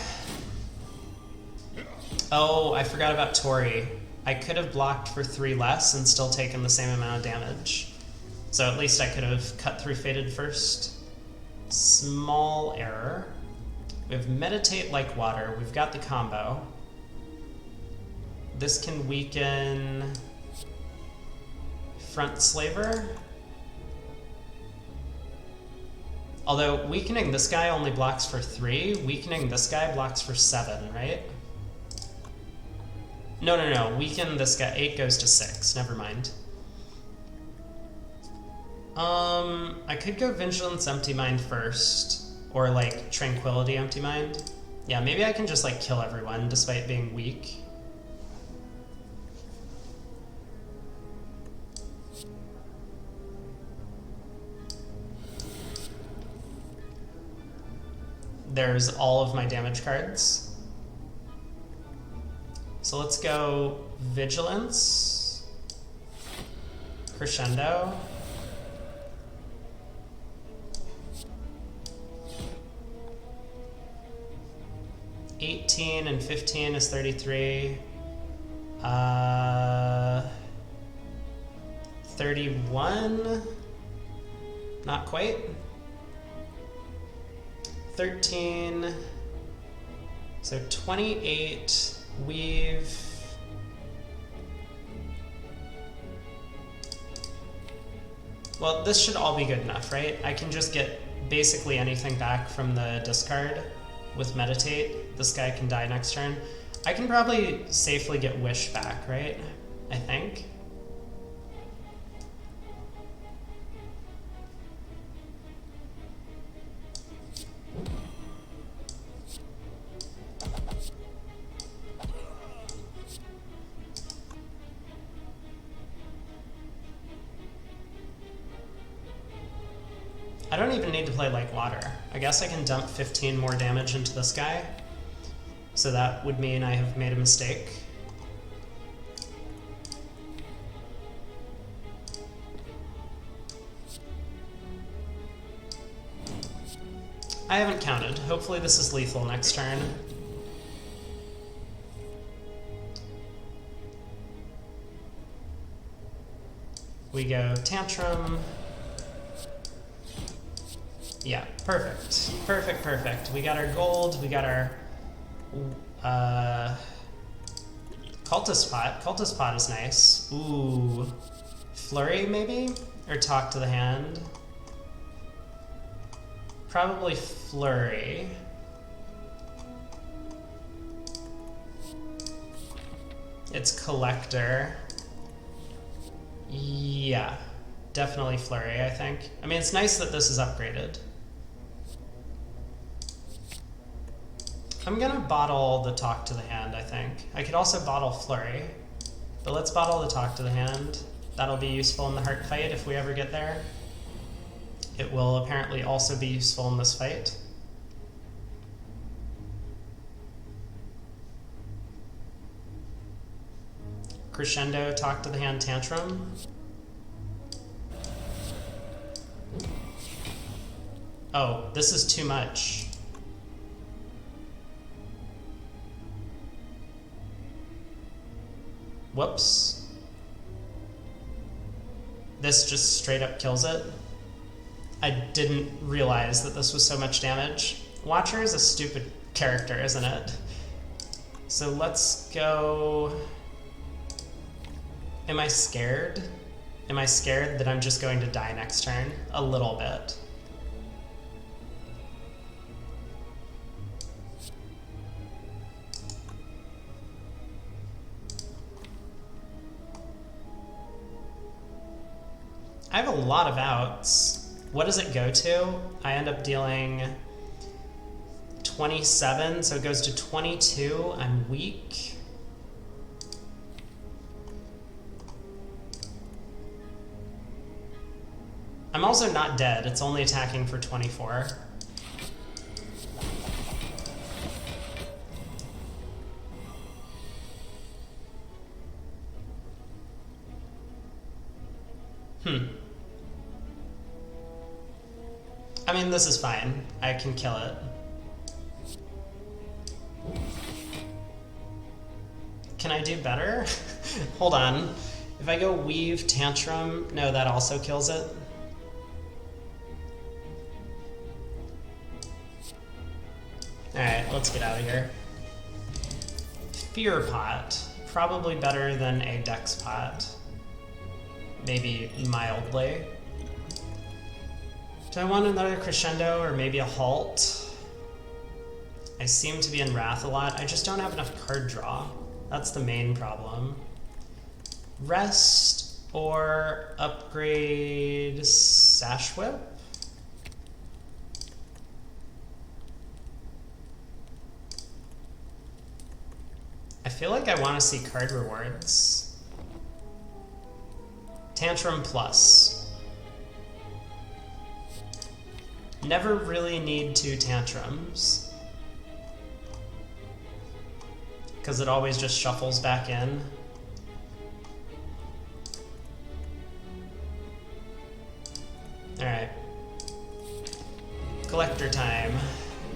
Oh, I forgot about Tori. I could have blocked for 3 less and still taken the same amount of damage. So at least I could have cut through Fated first. Small error. We have Meditate Like Water. We've got the combo. This can weaken Front Slaver. Although weakening this guy only blocks for 3, weakening this guy blocks for 7, right? No. Weaken this guy. 8 goes to 6. Never mind. I could go Vigilance Empty Mind first, or like Tranquility Empty Mind. Yeah, maybe I can just like kill everyone despite being weak. There's all of my damage cards. So let's go Vigilance, Crescendo, $18 and 15 is 33. 31, not quite. 13, so 28, weave. Well, this should all be good enough, right? I can just get basically anything back from the discard with Meditate. This guy can die next turn. I can probably safely get Wish back, right? I think. I don't even need to play like water. I guess I can dump 15 more damage into this guy. So that would mean I have made a mistake. I haven't counted. Hopefully this is lethal next turn. We go Tantrum. Yeah, perfect. Perfect, perfect. We got our gold, we got our Cultist Pot. Cultist Pot is nice. Ooh. Flurry, maybe? Or Talk to the Hand? Probably Flurry. It's Collector. Yeah, definitely Flurry, I think. I mean, it's nice that this is upgraded. I'm gonna bottle the Talk to the Hand, I think. I could also bottle Flurry, but let's bottle the Talk to the Hand. That'll be useful in the heart fight if we ever get there. It will apparently also be useful in this fight. Crescendo, Talk to the Hand, Tantrum. Oh, this is too much. Whoops. This just straight up kills it. I didn't realize that this was so much damage. Watcher is a stupid character, isn't it? So let's go... Am I scared? Am I scared that I'm just going to die next turn? A little bit. I have a lot of outs. What does it go to? I end up dealing 27, so it goes to 22. I'm weak. I'm also not dead. It's only attacking for 24. I mean, this is fine. I can kill it. Can I do better? Hold on. If I go Weave, Tantrum, no, that also kills it. Alright, let's get out of here. Fear Pot. Probably better than a Dex Pot. Maybe mildly. Do I want another Crescendo or maybe a Halt? I seem to be in Wrath a lot. I just don't have enough card draw. That's the main problem. Rest or upgrade Sash Whip? I feel like I want to see card rewards. Tantrum Plus. Never really need 2 Tantrums, because it always just shuffles back in. Alright. Collector time.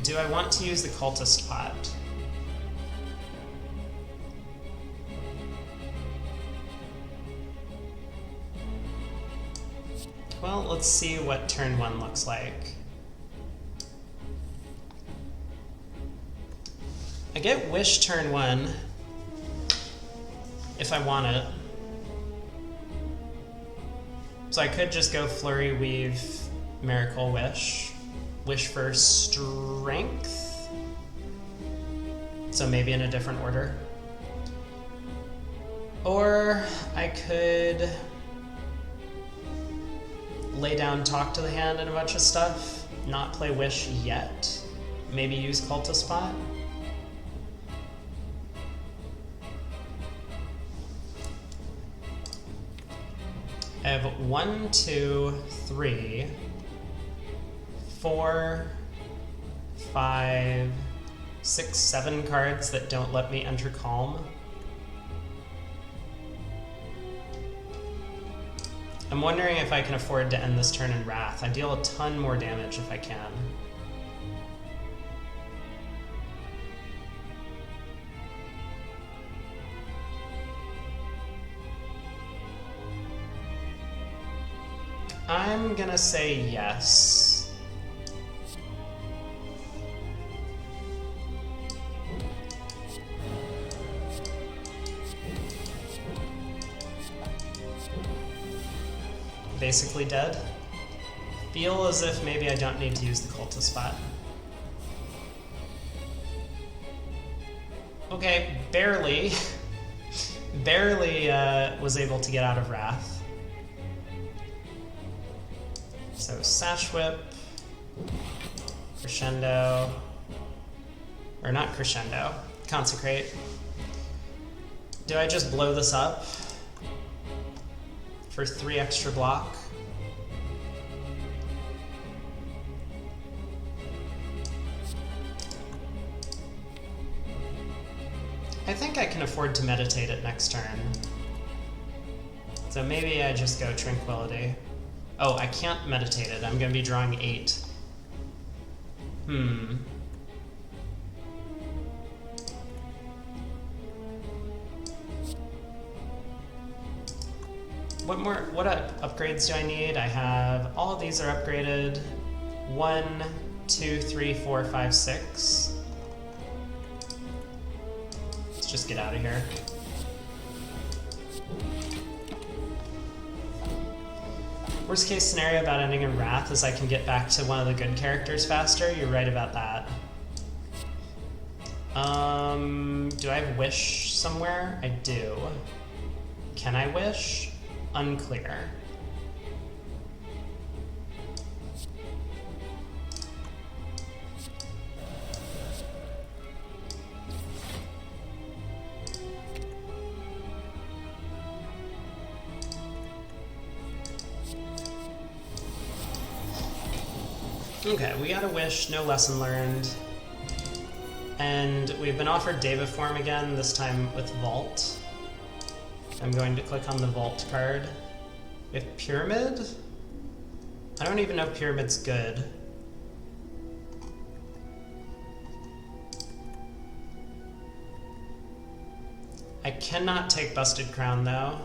Do I want to use the Cultist Pot? Well, let's see what turn 1 looks like. I get Wish turn 1 if I want it. So I could just go Flurry, Weave, Miracle, Wish. Wish for Strength. So maybe in a different order. Or I could lay down Talk to the Hand and a bunch of stuff. Not play Wish yet. Maybe use Cultist Pot. I have 1, 2, 3. 4, 5, 6, 7 cards that don't let me enter Calm. I'm wondering if I can afford to end this turn in Wrath. I deal a ton more damage if I can. I'm gonna say yes. Basically dead. Feel as if maybe I don't need to use the cultist spot. Okay, barely. Barely was able to get out of Wrath. So Sash Whip, Crescendo, or not Crescendo, Consecrate. Do I just blow this up for 3 extra block? I think I can afford to meditate it next turn. So maybe I just go Tranquility. Oh, I can't meditate it. I'm going to be drawing 8. What upgrades do I need? I have, all of these are upgraded. 1, 2, 3, 4, 5, 6. Let's just get out of here. Worst case scenario about ending in Wrath is I can get back to one of the good characters faster. You're right about that. Do I have Wish somewhere? I do. Can I Wish? Unclear. Okay, we got a Wish, no lesson learned. And we've been offered Deva Form again, this time with Vault. I'm going to click on the Vault card. We have Pyramid? I don't even know if Pyramid's good. I cannot take Busted Crown though.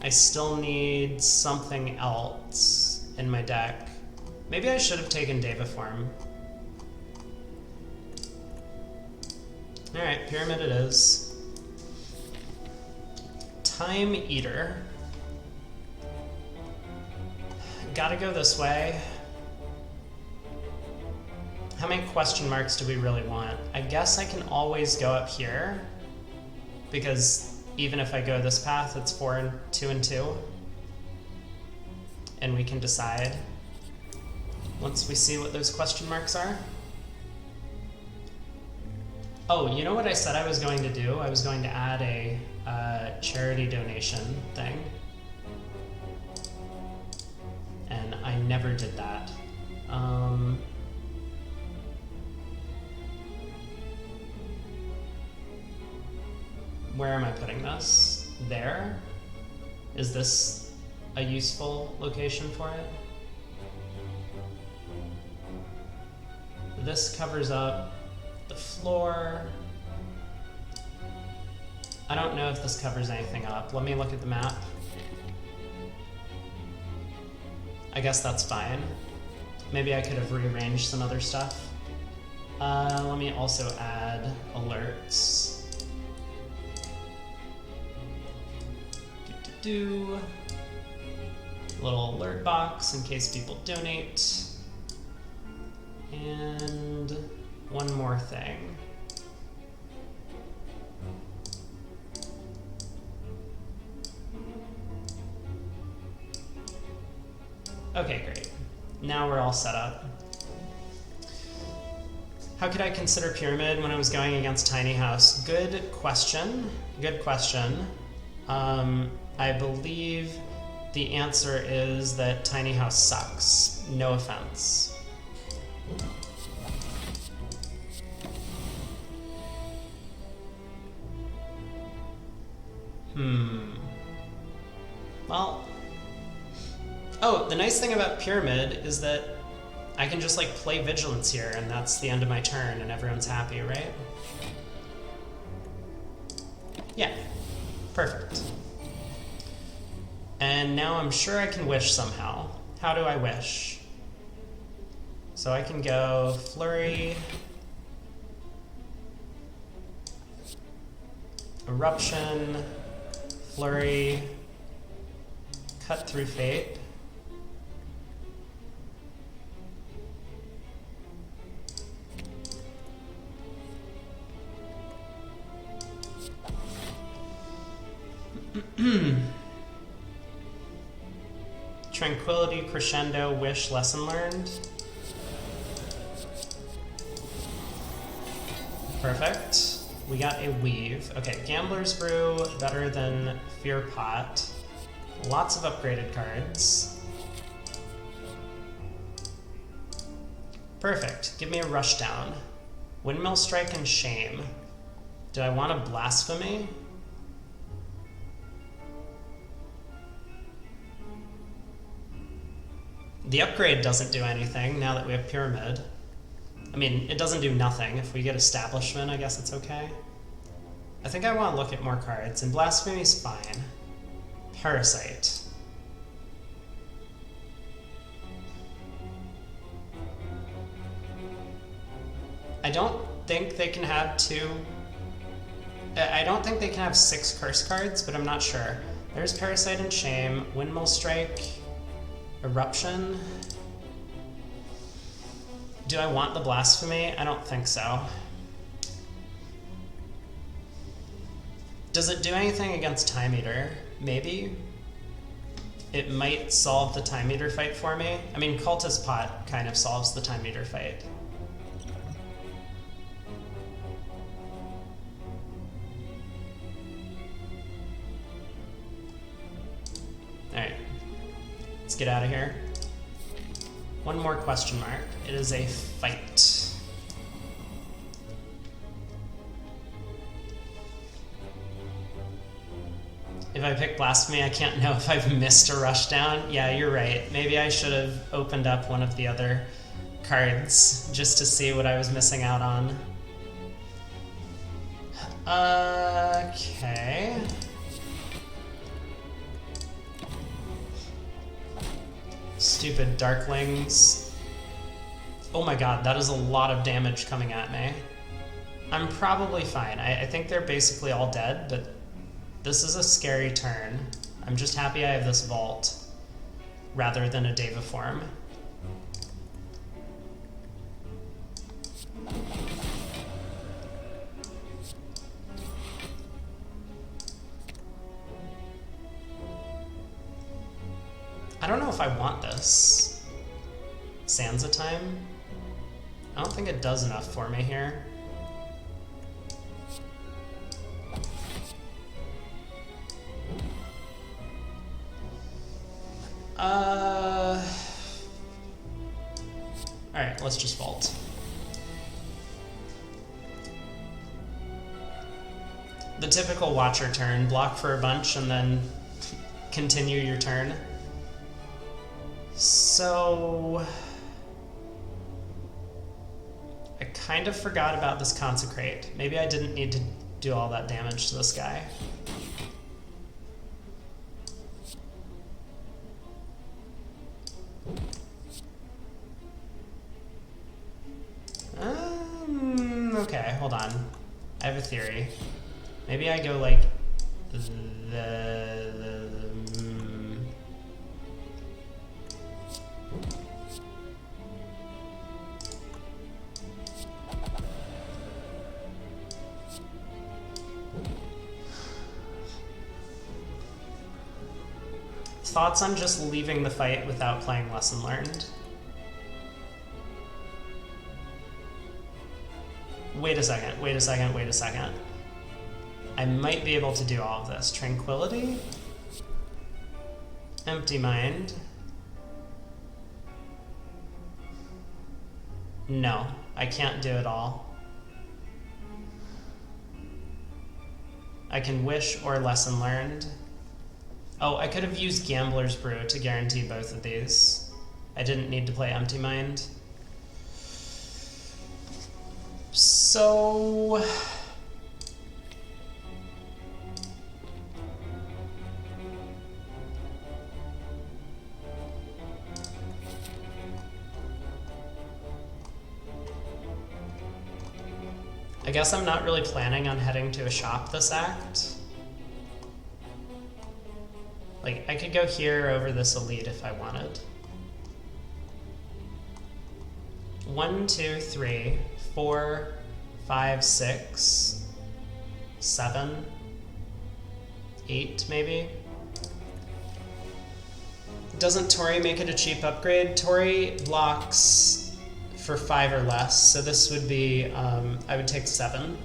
I still need something else in my deck. Maybe I should have taken Deva Form. Alright, Pyramid it is. Time Eater. Gotta go this way. How many question marks do we really want? I guess I can always go up here, because even if I go this path, it's 4 and 2 and 2. And we can decide once we see what those question marks are. Oh, you know what I said I was going to do? I was going to add a charity donation thing. And I never did that. Where am I putting this? There? Is this a useful location for it? This covers up the floor. I don't know if this covers anything up. Let me look at the map. I guess that's fine. Maybe I could have rearranged some other stuff. Let me also add alerts. Little alert box in case people donate. And one more thing. Okay, great. Now we're all set up. How could I consider Pyramid when I was going against Tiny House? Good question. Good question. I believe the answer is that Tiny House sucks. No offense. Well... Oh, the nice thing about Pyramid is that I can just, like, play Vigilance here, and that's the end of my turn, and everyone's happy, right? Yeah. Perfect. And now I'm sure I can wish somehow. How do I wish? So I can go Flurry, Eruption, Flurry, Cut Through Fate. Tranquility, Crescendo, Wish, Lesson Learned. Perfect. We got a Weave. Okay, Gambler's Brew, better than Fear Pot. Lots of upgraded cards. Perfect. Give me a Rushdown. Windmill Strike and Shame. Do I want a Blasphemy? The upgrade doesn't do anything now that we have Pyramid. I mean, it doesn't do nothing. If we get Establishment, I guess it's okay. I think I want to look at more cards, and Blasphemy's fine. Parasite. I don't think they can have I don't think they can have 6 curse cards, but I'm not sure. There's Parasite and Shame, Windmill Strike, Eruption. Do I want the Blasphemy? I don't think so. Does it do anything against Time Eater? Maybe. It might solve the Time Eater fight for me. I mean, Cultist Pot kind of solves the Time Eater fight. Alright. Let's get out of here. One more question mark. It is a fight. If I pick Blasphemy, I can't know if I've missed a Rushdown. Yeah, you're right. Maybe I should have opened up one of the other cards just to see what I was missing out on. Okay. Stupid Darklings. Oh my god, that is a lot of damage coming at me. I'm probably fine. I think they're basically all dead, but this is a scary turn. I'm just happy I have this Vault rather than a Devaform. I don't know if I want this. Sansa Time? I don't think it does enough for me here. Alright, let's just Vault. The typical Watcher turn, block for a bunch and then continue your turn. So... I kind of forgot about this Consecrate. Maybe I didn't need to do all that damage to this guy. Okay, hold on. I have a theory. Maybe I go like Thoughts on just leaving the fight without playing Lesson Learned? Wait a second, wait a second, wait a second. I might be able to do all of this. Tranquility? Empty Mind. No, I can't do it all. I can wish or lesson learned. Oh, I could have used Gambler's Brew to guarantee both of these. I didn't need to play Empty Mind. So... I guess I'm not really planning on heading to a shop this act. Like, I could go here over this elite if I wanted. 1, 2, 3, 4, 5, 6, 7, 8 maybe. Doesn't Tori make it a cheap upgrade? Tori blocks for 5 or less, so this would be, I would take 7.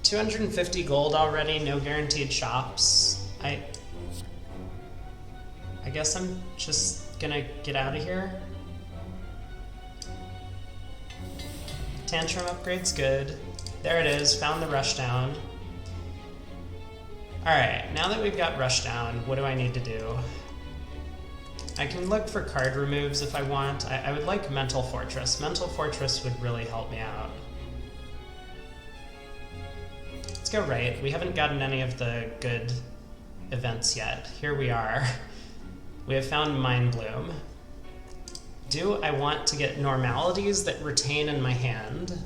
$250 gold already, no guaranteed shops. I guess I'm just gonna get out of here. Tantrum upgrade's good. There it is, found the rushdown. Alright, now that we've got rushdown, what do I need to do? I can look for card removes if I want. I would like Mental Fortress. Mental Fortress would really help me out. Let's go right. We haven't gotten any of the good events yet. Here we are. We have found Mind Bloom. Do I want to get normalities that retain in my hand?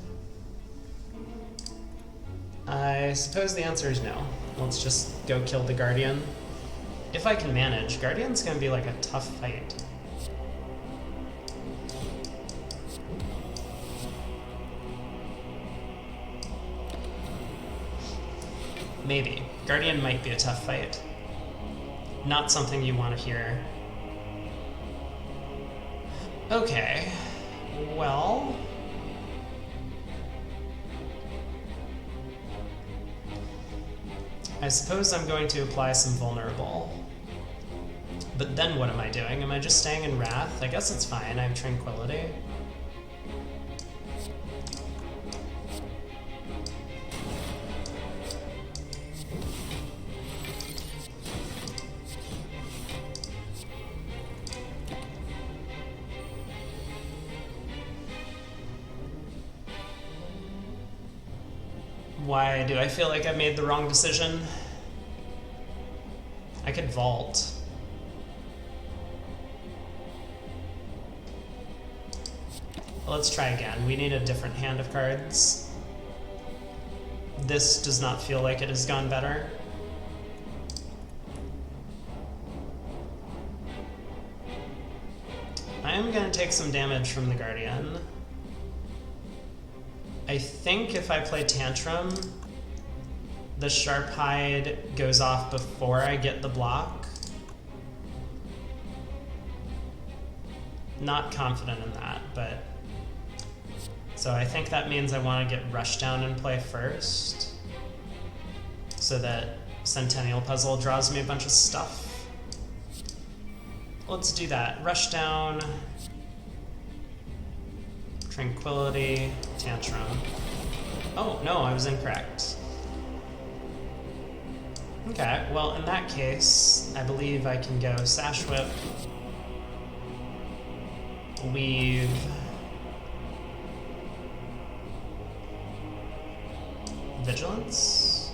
I suppose the answer is no. Let's just go kill the Guardian. If I can manage. Guardian's gonna be like a tough fight. Maybe. Guardian might be a tough fight. Not something you want to hear. Okay. Well... I suppose I'm going to apply some vulnerable. But then what am I doing? Am I just staying in Wrath? I guess it's fine, I have Tranquility. Why do I feel like I made the wrong decision? I could vault. Let's try again. We need a different hand of cards. This does not feel like it has gone better. I am going to take some damage from the Guardian. I think if I play Tantrum, the Sharp Hide goes off before I get the block. Not confident in that, but... So I think that means I want to get Rushdown in play first, so that Centennial Puzzle draws me a bunch of stuff. Let's do that. Rushdown, Tranquility, Tantrum. Oh, no, I was incorrect. Okay, well, in that case, I believe I can go Sash Whip, Weave, Vigilance,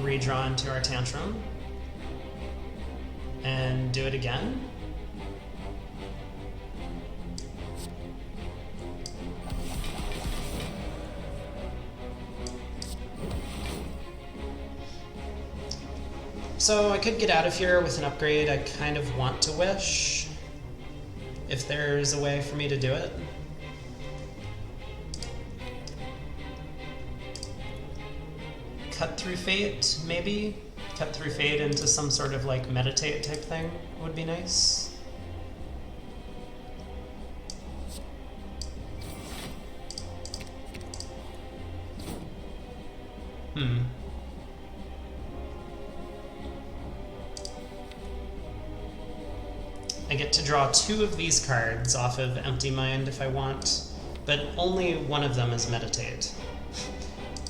redraw into our Tantrum, and do it again. So I could get out of here with an upgrade. I kind of want to wish, if there's a way for me to do it. Cut Through Fate, maybe? Cut Through Fate into some sort of like meditate type thing would be nice. I get to draw 2 of these cards off of Empty Mind if I want, but only one of them is Meditate.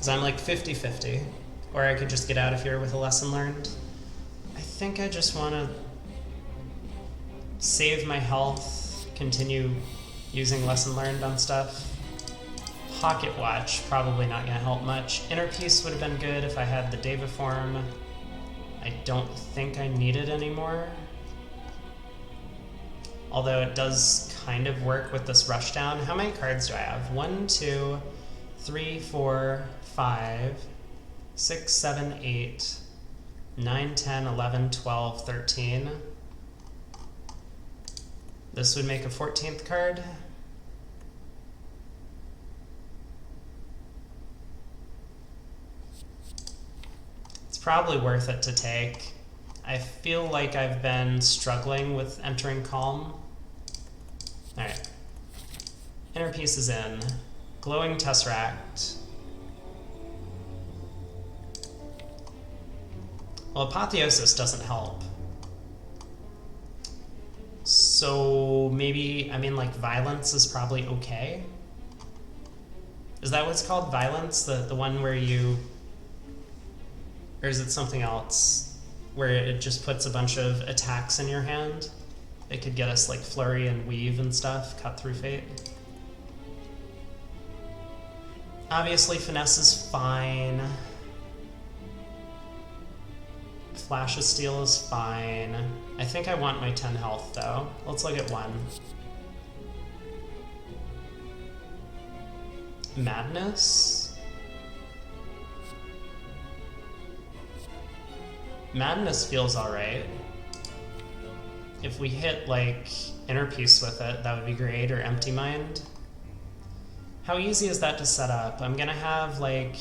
So I'm like 50-50. Or I could just get out of here with a Lesson Learned. I think I just want to save my health, continue using Lesson Learned on stuff. Pocket Watch, probably not going to help much. Inner Peace would have been good if I had the Deva form. I don't think I need it anymore. Although it does kind of work with this Rushdown. How many cards do I have? 1, 2, 3, 4, 5, 6, 7, 8, 9, 10, 11, 12, 13. This would make a 14th card. It's probably worth it to take. I feel like I've been struggling with entering Calm. Alright. Inner Peace is in. Glowing Tesseract. Well, Apotheosis doesn't help. So maybe, I mean, like, Violence is probably okay. Is that what's called? Violence? The one where you... Or is it something else? Where it just puts a bunch of attacks in your hand? It could get us, like, Flurry and Weave and stuff, Cut Through Fate. Obviously, Finesse is fine. Flash of Steel is fine. I think I want my 10 health, though. Let's look at 1. Madness? Madness feels alright. If we hit, like, Inner Peace with it, that would be great, or Empty Mind. How easy is that to set up? I'm gonna have, like...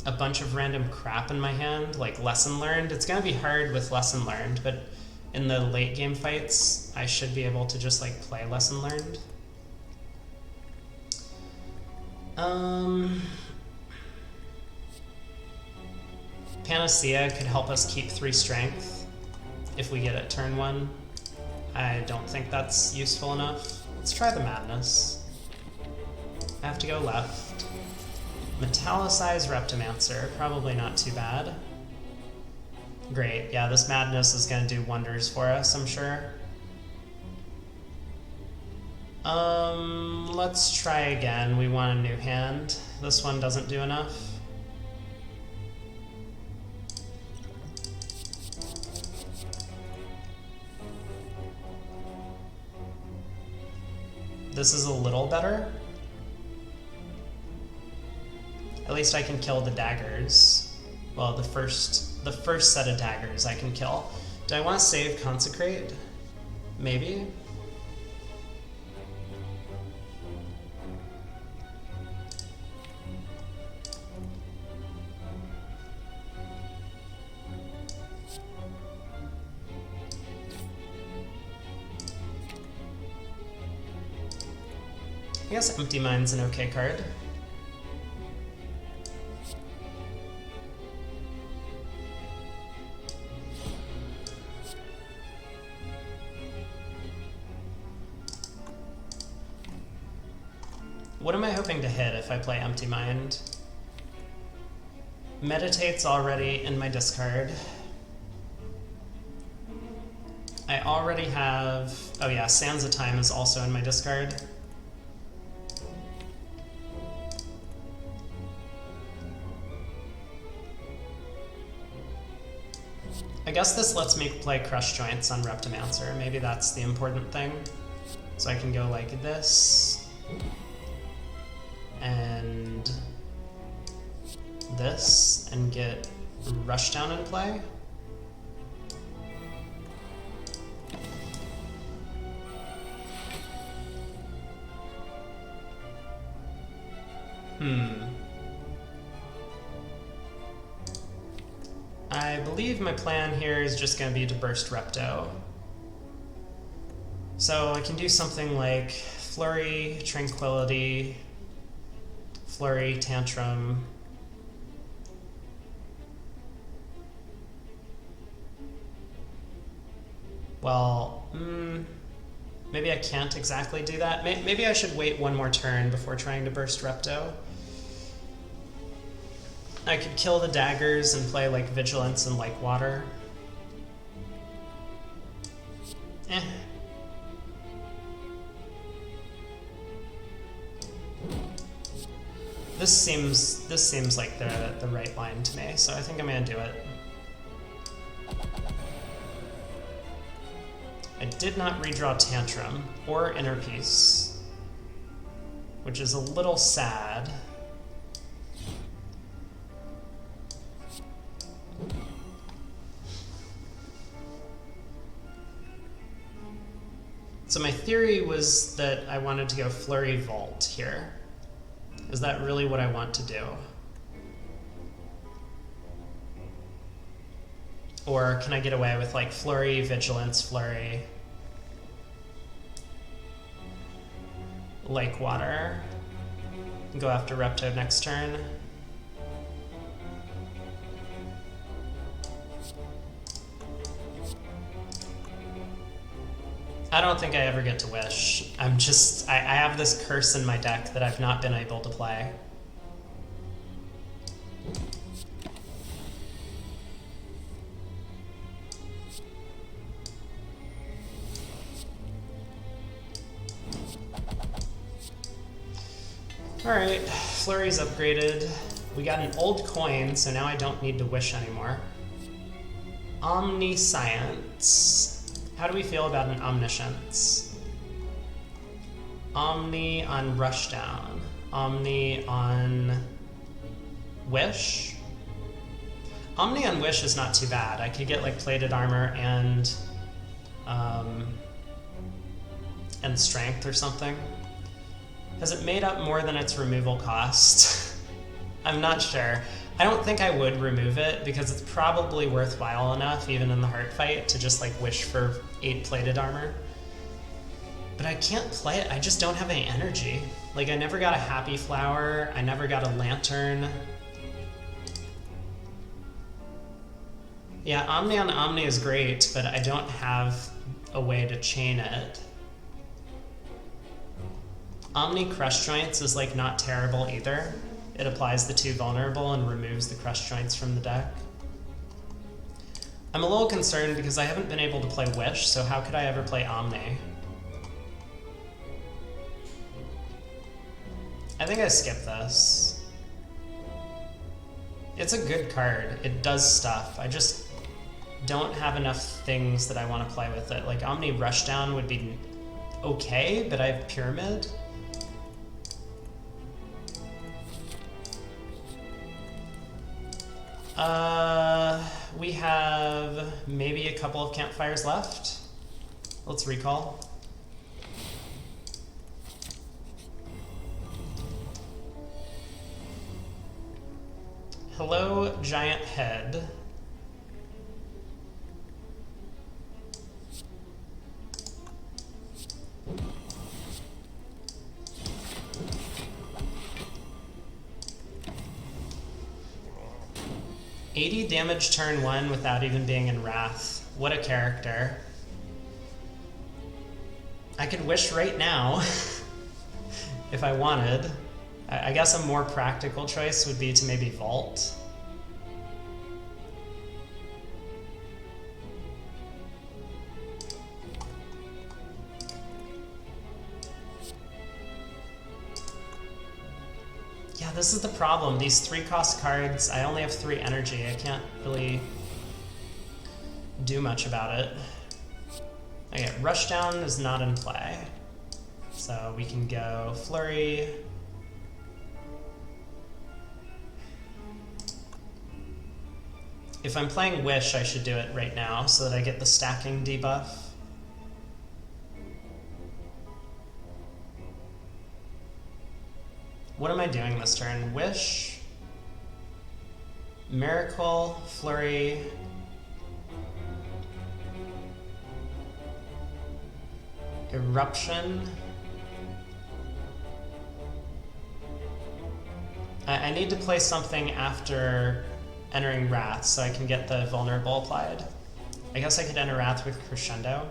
a bunch of random crap in my hand, like Lesson Learned. It's gonna be hard with Lesson Learned, but in the late game fights, I should be able to just, like, play Lesson Learned. Panacea could help us keep 3 strength if we get it turn 1. I don't think that's useful enough. Let's try the Madness. I have to go left. Metallicize Reptimancer, probably not too bad. Great, yeah, this Madness is gonna do wonders for us, I'm sure. Let's try again. We want a new hand. This one doesn't do enough. This is a little better. At least I can kill the daggers. Well, the first set of daggers I can kill. Do I want to save Consecrate? Maybe. I guess Empty Mind's an okay card. What am I hoping to hit if I play Empty Mind? Meditate's already in my discard. I already have... oh yeah, Sands of Time is also in my discard. I guess this lets me play Crush Joints on Reptimancer. Maybe that's the important thing. So I can go like this. And this, and get Rushdown in play. I believe my plan here is just going to be to burst Repto. So I can do something like Flurry, Tranquility, Flurry, Tantrum. Well, maybe I can't exactly do that. Maybe I should wait one more turn before trying to burst Repto. I could kill the daggers and play like Vigilance and like Water. This seems like the right line to me, so I think I'm gonna do it. I did not redraw Tantrum or Inner Peace, which is a little sad. So my theory was that I wanted to go Flurry Vault here. Is that really what I want to do? Or can I get away with like Flurry, Vigilance, Flurry, Lake Water, go after Repto next turn? I don't think I ever get to Wish. I have this curse in my deck that I've not been able to play. Alright, Flurry's upgraded. We got an old coin, so now I don't need to Wish anymore. Omniscience. How do we feel about an Omniscience? Omni on Rushdown. Omni on Wish? Omni on Wish is not too bad. I could get like Plated Armor and Strength or something. Has it made up more than its removal cost? I'm not sure. I don't think I would remove it because it's probably worthwhile enough, even in the heart fight, to just like Wish for 8 Plated Armor. But I can't play it. I just don't have any energy. Like, I never got a Happy Flower. I never got a Lantern. Yeah, Omni on Omni is great, but I don't have a way to chain it. Omni Crush Joints is like not terrible either. It applies the 2 vulnerable and removes the Crush Joints from the deck. I'm a little concerned because I haven't been able to play Wish, so how could I ever play Omni? I think I skip this. It's a good card. It does stuff. I just don't have enough things that I want to play with it. Like Omni Rushdown would be okay, but I have Pyramid. We have maybe a couple of campfires left. Let's recall. Hello, Giant Head. $80 damage turn 1 without even being in Wrath. What a character. I could Wish right now if I wanted. I guess a more practical choice would be to maybe Vault. Yeah, this is the problem. These 3-cost cards, I only have 3 energy. I can't really do much about it. Okay, Rushdown is not in play. So we can go Flurry. If I'm playing Wish, I should do it right now so that I get the stacking debuff. What am I doing this turn? Wish, Miracle, Flurry, Eruption, I need to play something after entering Wrath so I can get the vulnerable applied. I guess I could enter Wrath with Crescendo.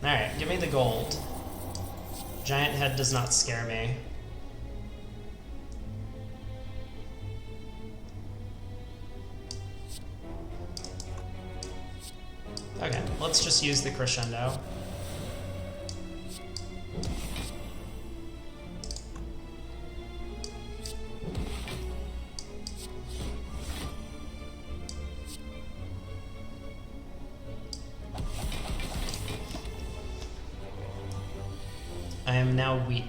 Alright, give me the gold. Giant Head does not scare me. Okay, let's just use the Crescendo. I am now weak.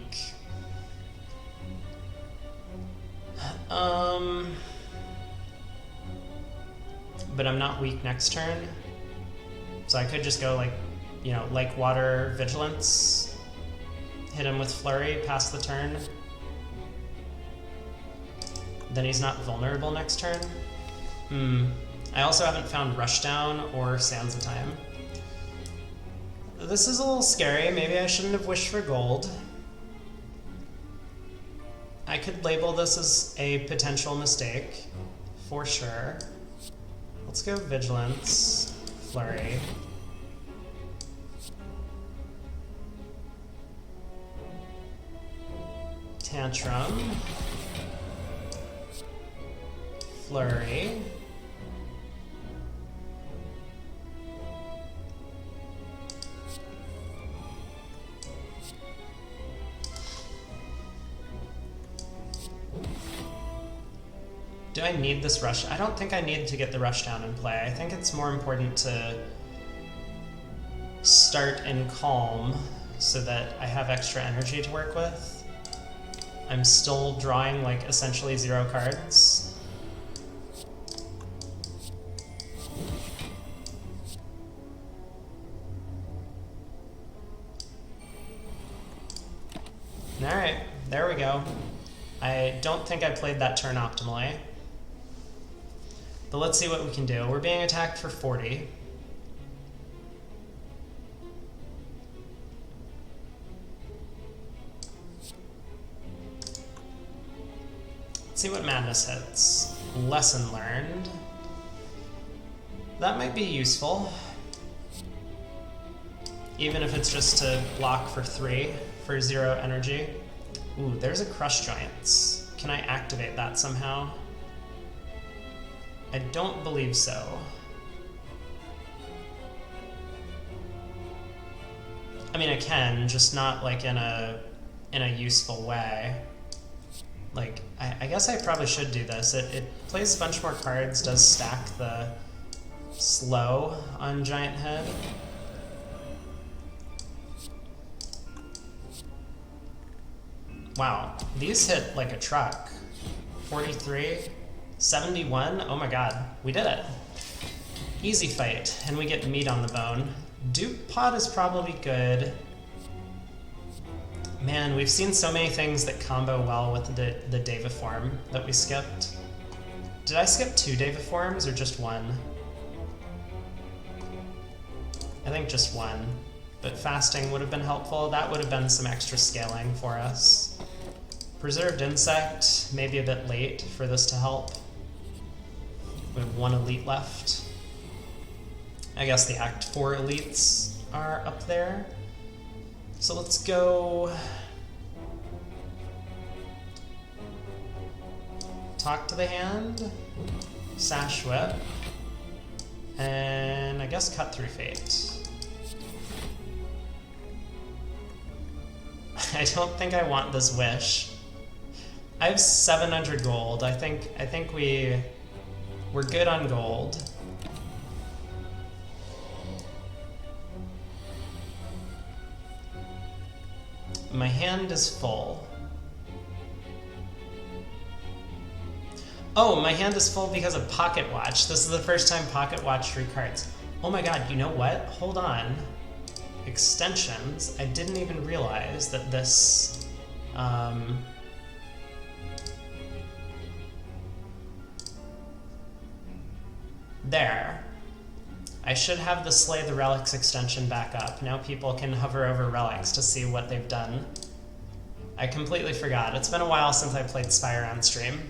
But I'm not weak next turn. So I could just go like, you know, Lake Water Vigilance, hit him with Flurry, pass the turn. Then he's not vulnerable next turn. I also haven't found Rushdown or Sands of Time. This is a little scary. Maybe I shouldn't have wished for gold. I could label this as a potential mistake, for sure. Let's go Vigilance, Flurry. Tantrum. Flurry. Do I need this rush? I don't think I need to get the Rushdown in play. I think it's more important to start in Calm so that I have extra energy to work with. I'm still drawing like essentially 0 cards. Alright, there we go. I don't think I played that turn optimally. But let's see what we can do. We're being attacked for 40. Let's see what Madness hits. Lesson learned. That might be useful. Even if it's just to block for 3 for 0 energy. Ooh, there's a Crush Giants. Can I activate that somehow? I don't believe so. I mean, I can, just not like in a useful way. Like, I guess I probably should do this. It plays a bunch more cards, does stack the slow on Giant Head. Wow, these hit like a truck. 43, 71, oh my god, we did it. Easy fight, and we get meat on the bone. Dupe Pod is probably good. Man, we've seen so many things that combo well with the Daviform that we skipped. Did I skip 2 Daviforms or just 1? I think just 1. But fasting would have been helpful. That would have been some extra scaling for us. Preserved Insect, maybe a bit late for this to help. We have 1 elite left. I guess the Act 4 elites are up there. So let's go talk to the hand, Sash Whip, and I guess Cut Through Fate. I don't think I want this wish. I have 700 gold. I think we're good on gold. My hand is full. Oh, my hand is full because of Pocket Watch. This is the first time Pocket Watch drew cards. Oh my god, you know what? Hold on. Extensions. I didn't even realize that this... There. I should have the Slay the Relics extension back up. Now people can hover over relics to see what they've done. I completely forgot. It's been a while since I played Spire on stream.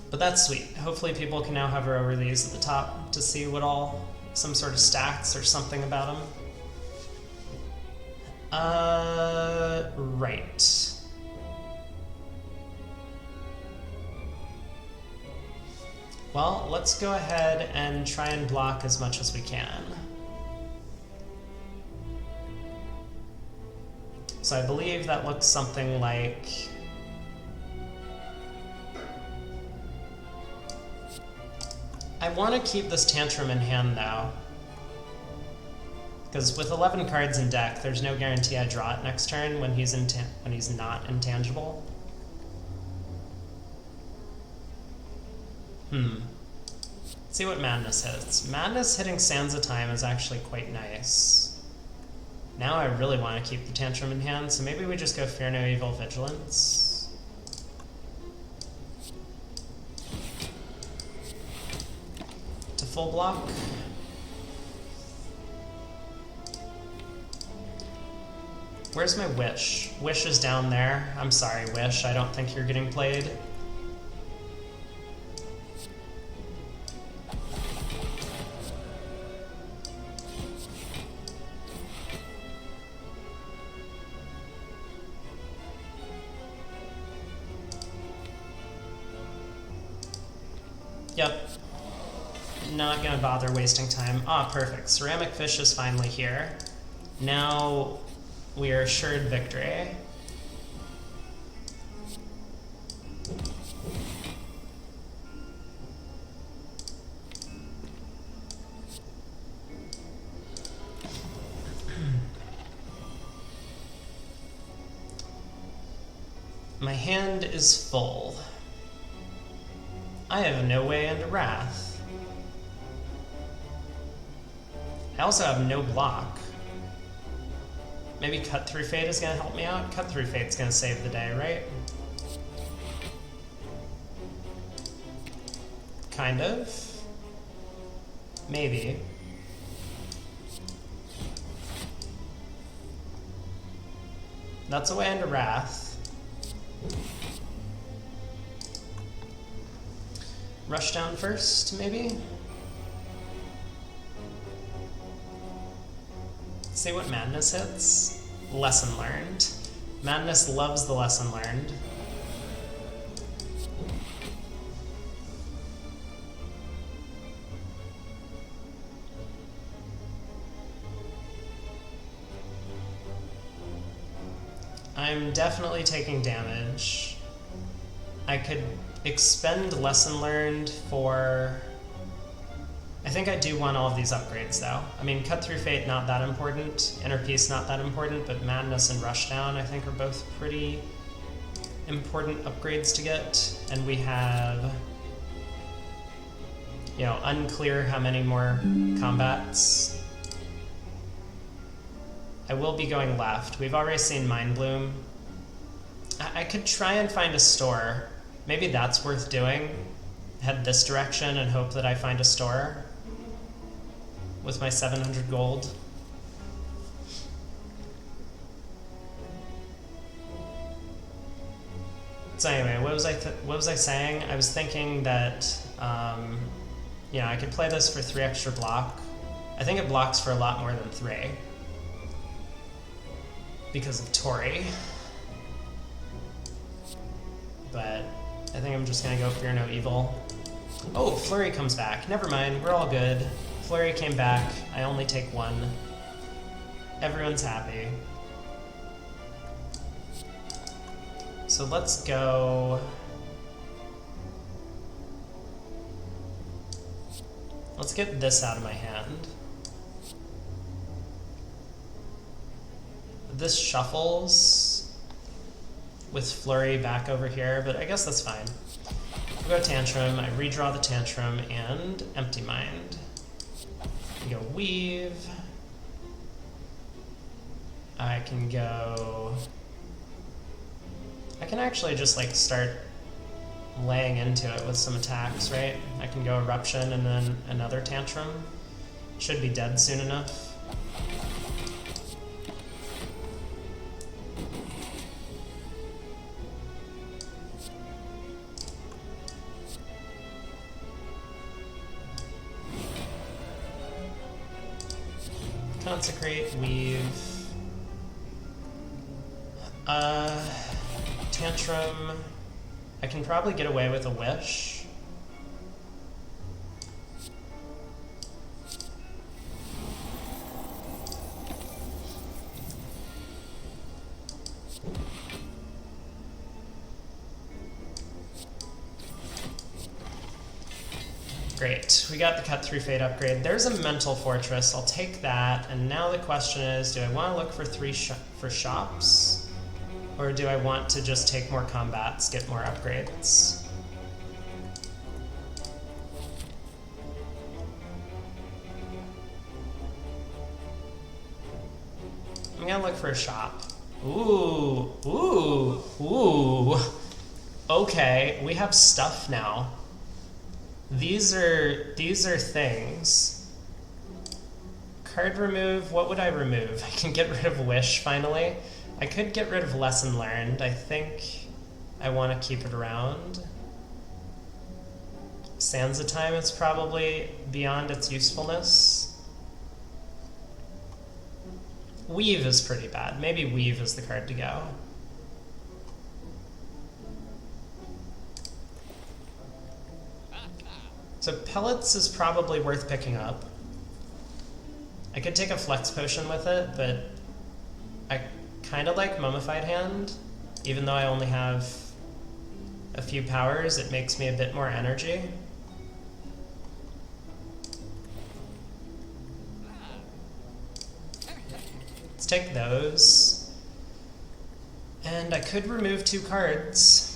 But that's sweet. Hopefully people can now hover over these at the top to see what all, some sort of stats or something about them. Right. Well, let's go ahead and try and block as much as we can. So I believe that looks something like... I want to keep this Tantrum in hand, though. Because with 11 cards in deck, there's no guarantee I draw it next turn when he's not intangible. Let's see what Madness hits. Madness hitting Sands of Time is actually quite nice. Now I really want to keep the Tantrum in hand, so maybe we just go Fear No Evil Vigilance. To full block. Where's my Wish? Wish is down there. I'm sorry, Wish. I don't think you're getting played. Yep. Not gonna bother wasting time. Ah, perfect. Ceramic Fish is finally here. Now we are assured victory. My hand is full. I have no way into Wrath. I also have no block. Maybe Cut Through Fate is gonna help me out? Cut Through Fate's gonna save the day, right? Kind of. Maybe. That's a way into Wrath. Rushdown first, maybe? See what Madness hits. Lesson learned. Madness loves the lesson learned. I'm definitely taking damage. I could expend lesson learned for... I think I do want all of these upgrades, though. I mean, Cut Through Fate, not that important. Inner Peace, not that important. But Madness and Rushdown, I think, are both pretty important upgrades to get. And we have... you know, unclear how many more combats. I will be going left. We've already seen Mind Bloom. I could try and find a store. Maybe that's worth doing. Head this direction and hope that I find a store with my 700 gold. So anyway, what was I saying? I was thinking that you know, I could play this for 3 extra block. I think it blocks for a lot more than 3 because of Tori. But I think I'm just gonna go Fear No Evil. Oh, Flurry comes back. Never mind, we're all good. Flurry came back. I only take 1. Everyone's happy. So let's go... let's get this out of my hand. This shuffles with Flurry back over here, but I guess that's fine. We'll go Tantrum, I redraw the Tantrum, and Empty Mind. I can go Weave. I can go... I can actually just like start laying into it with some attacks, right? I can go Eruption and then another Tantrum. Should be dead soon enough. Consecrate, weave. Tantrum. I can probably get away with a wish. Great, we got the Cut Through Fate upgrade. There's a Mental Fortress, I'll take that. And now the question is, do I want to look for for shops? Or do I want to just take more combats, get more upgrades? I'm gonna look for a shop. Ooh, ooh, ooh. Okay, we have stuff now. These are things. Card remove, what would I remove? I can get rid of Wish finally. I could get rid of Lesson Learned. I think I want to keep it around. Sands of Time is probably beyond its usefulness. Weave is pretty bad. Maybe Weave is the card to go. So Pellets is probably worth picking up. I could take a Flex Potion with it, but I kind of like Mummified Hand. Even though I only have a few powers, it makes me a bit more energy. Let's take those. And I could remove 2 cards.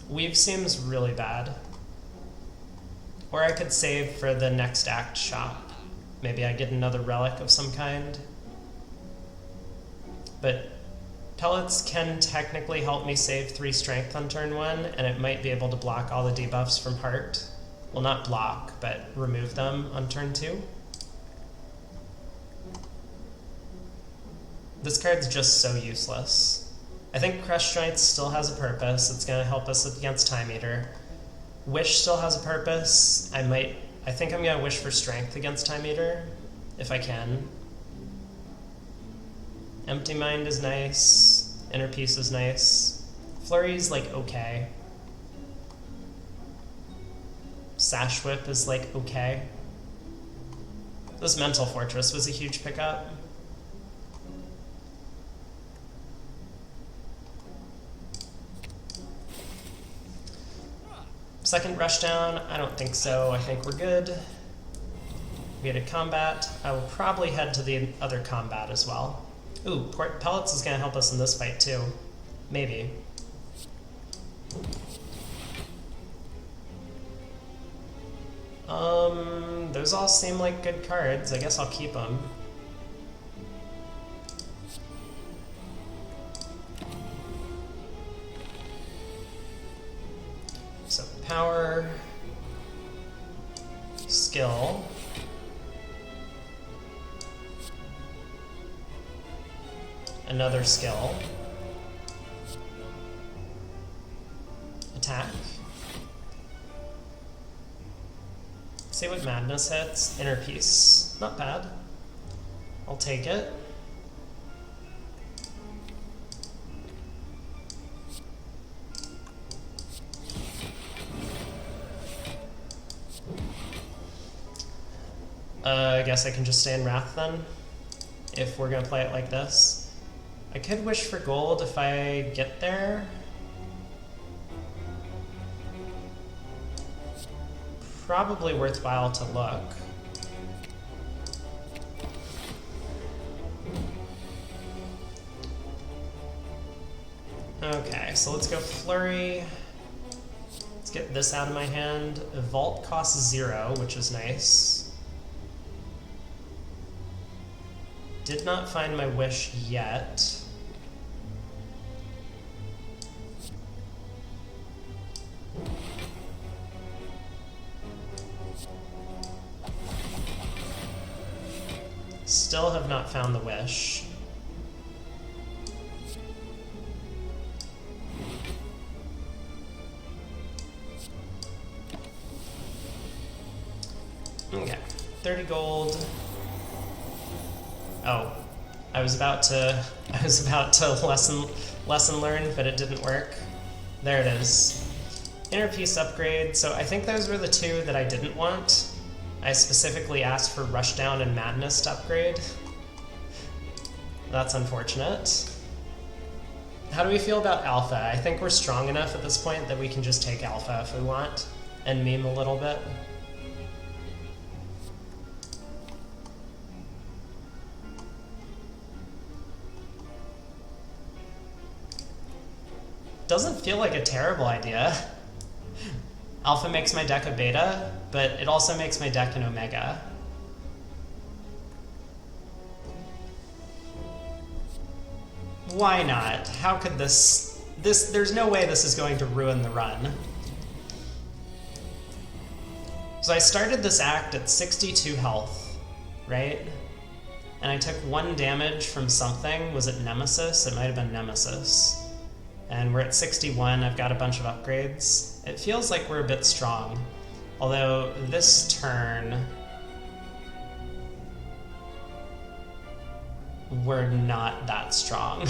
Weave seems really bad. Or I could save for the next act shop. Maybe I get another relic of some kind. But Pellets can technically help me save 3 strength on turn 1, and it might be able to block all the debuffs from Heart. Well, not block, but remove them on turn 2. This card's just so useless. I think Crush Joints still has a purpose. It's going to help us against Time Eater. Wish still has a purpose. I think I'm going to wish for Strength against Time Eater, if I can. Empty Mind is nice. Inner Peace is nice. Flurry's like okay. Sash Whip is like okay. This Mental Fortress was a huge pickup. Second rushdown, I don't think so. I think we're good. We had a combat. I will probably head to the other combat as well. Ooh, Pellets is going to help us in this fight too. Maybe. Those all seem like good cards. I guess I'll keep them. So power, skill, another skill, attack. See what Madness hits. Inner Peace. Not bad. I'll take it. I guess I can just stay in Wrath then, if we're going to play it like this. I could wish for gold if I get there. Probably worthwhile to look. Okay, so let's go Flurry. Let's get this out of my hand. Vault costs 0, which is nice. Did not find my wish yet. Still have not found the wish. Okay, 30 gold. Oh, I was about to lesson learn, but it didn't work. There it is. Inner Peace upgrade. So I think those were the two that I didn't want. I specifically asked for Rushdown and Madness to upgrade. That's unfortunate. How do we feel about Alpha? I think we're strong enough at this point that we can just take Alpha if we want and meme a little bit. Doesn't feel like a terrible idea. Alpha makes my deck a beta, but it also makes my deck an omega. Why not? How could this... There's no way this is going to ruin the run. So I started this act at 62 health, right? And I took 1 damage from something. Was it Nemesis? It might have been Nemesis. And we're at 61, I've got a bunch of upgrades. It feels like we're a bit strong. Although this turn, we're not that strong.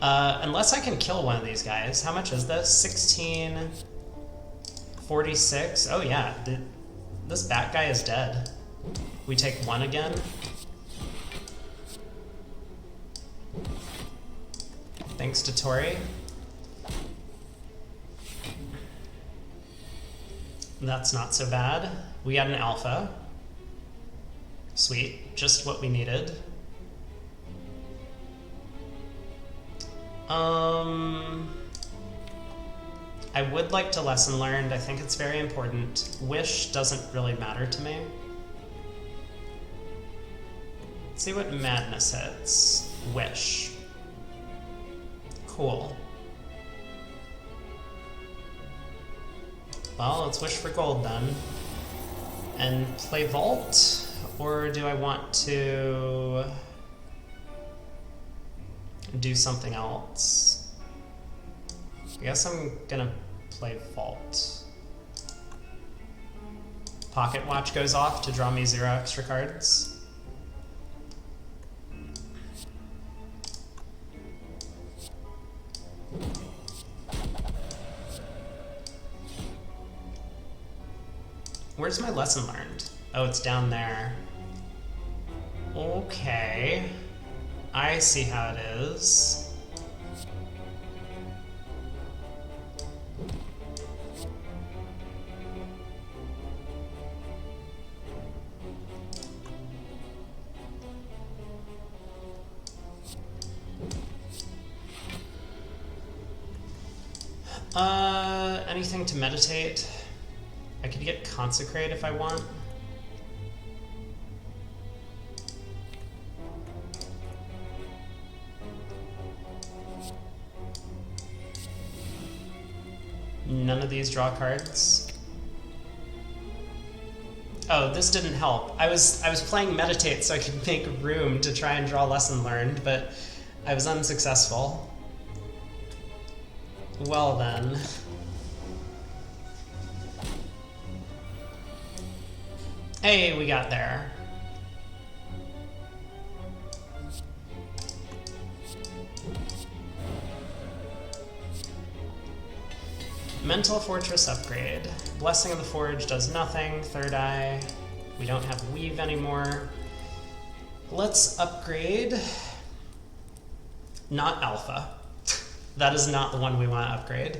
Unless I can kill one of these guys. How much is this? 1646. Oh yeah, this bat guy is dead. We take 1 again. Thanks to Tori. That's not so bad. We got an alpha. Sweet, just what we needed. I would like to lesson learned. I think it's very important. Wish doesn't really matter to me. Let's see what Madness hits. Wish. Cool. Well, let's wish for gold then. And play Vault? Or do I want to do something else? I guess I'm gonna play Vault. Pocket Watch goes off to draw me 0 extra cards. Where's my lesson learned? Oh, it's down there. Okay. I see how it is. Anything to meditate? I could get Consecrate if I want. None of these draw cards. Oh, this didn't help. I was playing Meditate so I could make room to try and draw Lesson Learned, but I was unsuccessful. Well then. Hey, we got there. Mental Fortress upgrade. Blessing of the Forge does nothing. Third Eye. We don't have Weave anymore. Let's upgrade. Not Alpha. That is not the one we want to upgrade.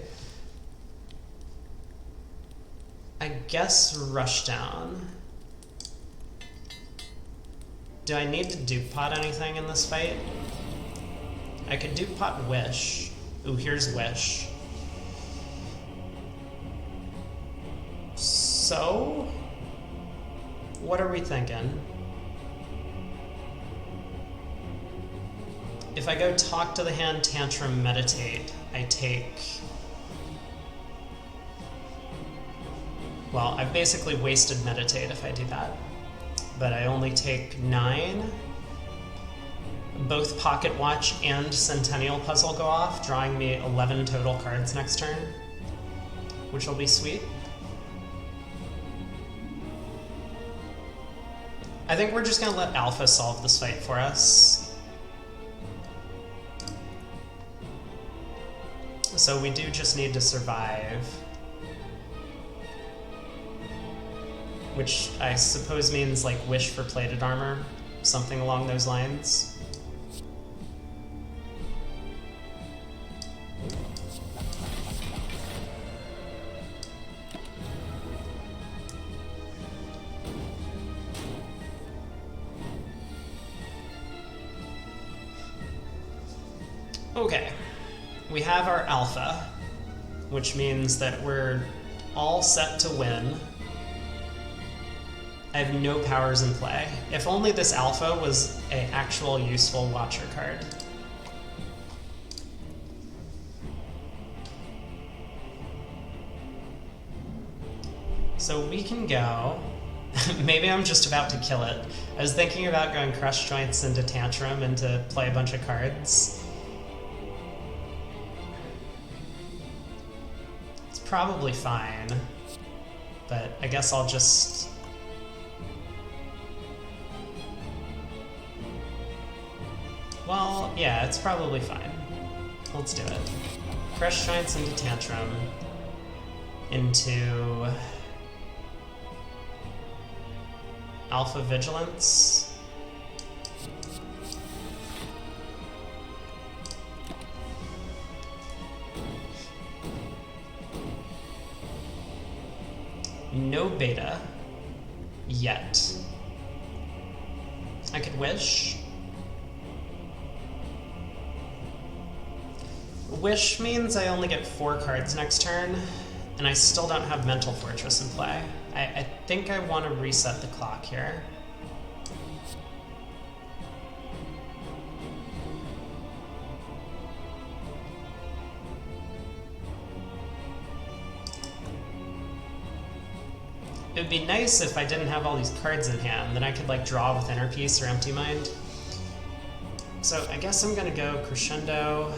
I guess Rushdown. Do I need to Duke Pot anything in this fight? I could Duke Pot Wish. Ooh, here's Wish. So, what are we thinking? If I go Talk to the Hand, Tantrum, Meditate, I take... Well, I've basically wasted Meditate if I do that. But I only take 9. Both Pocket Watch and Centennial Puzzle go off, drawing me 11 total cards next turn, which will be sweet. I think we're just gonna let Alpha solve this fight for us. So we do just need to survive. Which I suppose means like wish for plated armor, something along those lines. Okay, we have our alpha, which means that we're all set to win. I have no powers in play. If only this alpha was an actual useful watcher card. So we can go... Maybe I'm just about to kill it. I was thinking about going Crush Joints into Tantrum and to play a bunch of cards. It's probably fine, but I guess I'll just... Well, yeah, it's probably fine. Let's do it. Crush Joints into Tantrum. Into... Alpha Vigilance. No beta. Yet. I could wish. Wish means I only get 4 cards next turn, and I still don't have Mental Fortress in play. I think I want to reset the clock here. It would be nice if I didn't have all these cards in hand, then I could like draw with Inner Peace or Empty Mind. So I guess I'm gonna go Crescendo.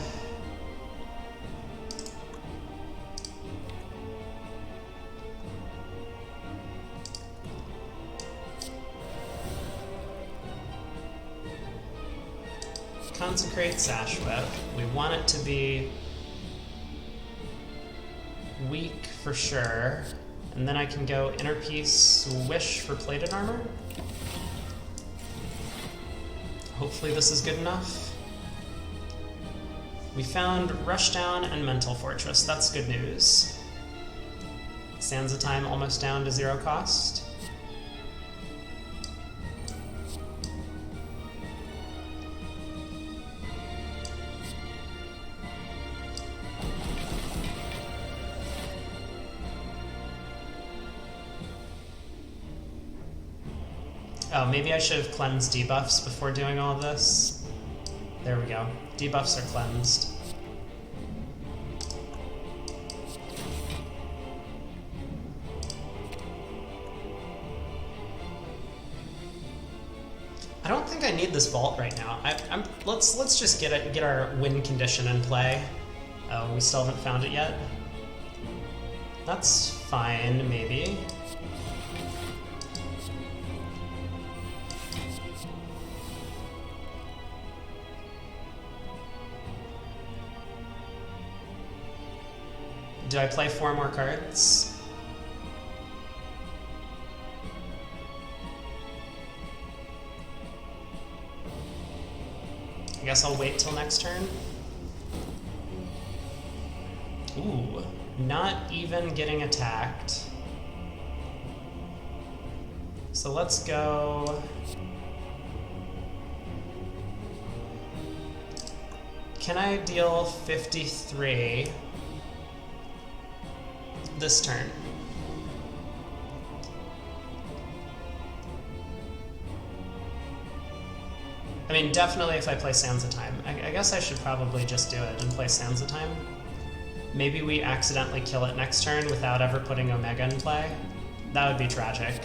Consecrate Sash Whip. We want it to be weak for sure. And then I can go Inner Peace, Wish for Plated Armor. Hopefully this is good enough. We found Rushdown and Mental Fortress. That's good news. Sands of Time almost down to 0 cost. Oh, maybe I should have cleansed debuffs before doing all of this. There we go. Debuffs are cleansed. I don't think I need this vault right now. Let's just get our win condition in play. Oh, we still haven't found it yet. That's fine, maybe. Do I play 4 more cards? I guess I'll wait till next turn. Ooh, not even getting attacked. So let's go... Can I deal 53 this turn? I mean, definitely if I play Sands of Time. I guess I should probably just do it and play Sands of Time. Maybe we accidentally kill it next turn without ever putting Omega in play. That would be tragic.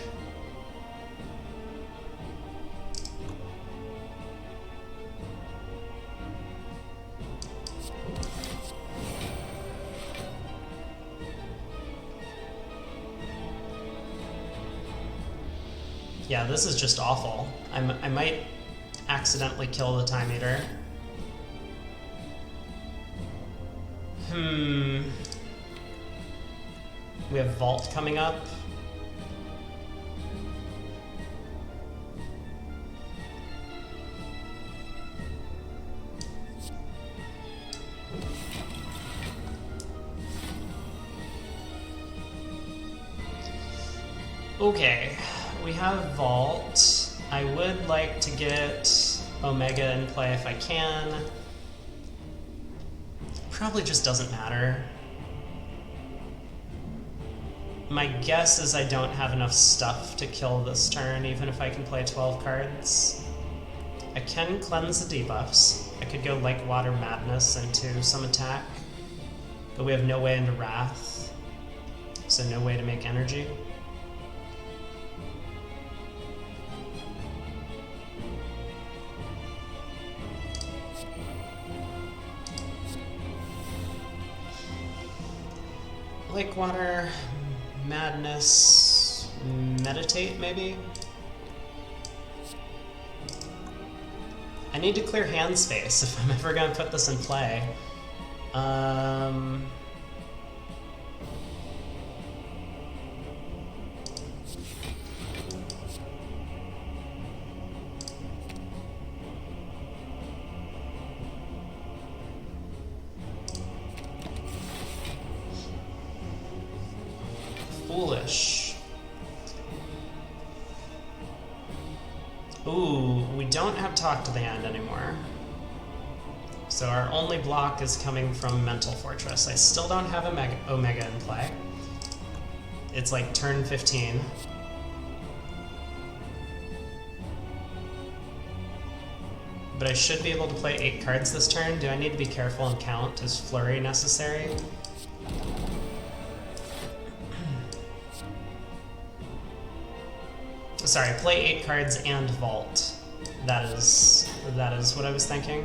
Yeah, this is just awful. I might accidentally kill the Time Eater. We have Vault coming up. Okay, we have Vault. I would like to get Omega in play if I can. Probably just doesn't matter. My guess is I don't have enough stuff to kill this turn, even if I can play 12 cards. I can cleanse the debuffs. I could go like Water Madness into some attack, but we have no way into Wrath, so no way to make energy. Like Water Madness, Meditate maybe? I need to clear hand space if I'm ever going to put this in play. Foolish. Ooh, we don't have Talk to the Hand anymore. So our only block is coming from Mental Fortress. I still don't have Omega in play. It's like turn 15. But I should be able to play 8 cards this turn. Do I need to be careful and count? Is Flurry necessary? Sorry, play 8 cards and Vault. That is what I was thinking.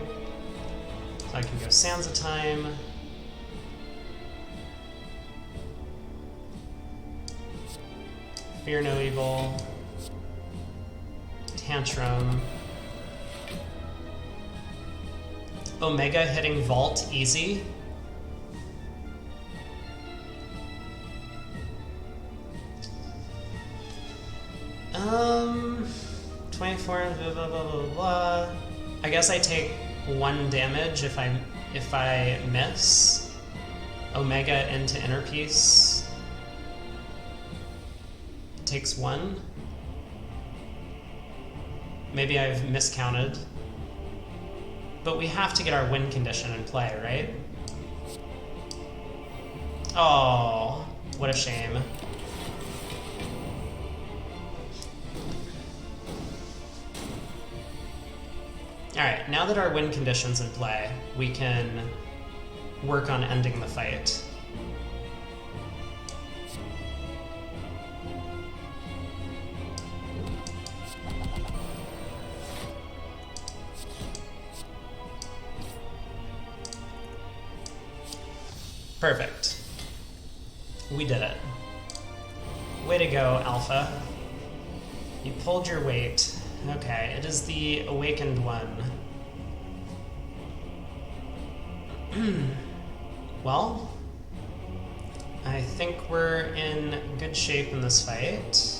So I can go Sands of Time. Fear No Evil. Tantrum. Omega hitting Vault easy. 24 and blah blah blah blah blah. I guess I take 1 damage if I miss. Omega into Inner Peace takes 1. Maybe I've miscounted. But we have to get our win condition in play, right? Oh, what a shame. Alright, now that our win condition's in play, we can work on ending the fight. Perfect. We did it. Way to go, Alpha. You pulled your weight. Okay, it is the Awakened one. Well, I think we're in good shape in this fight.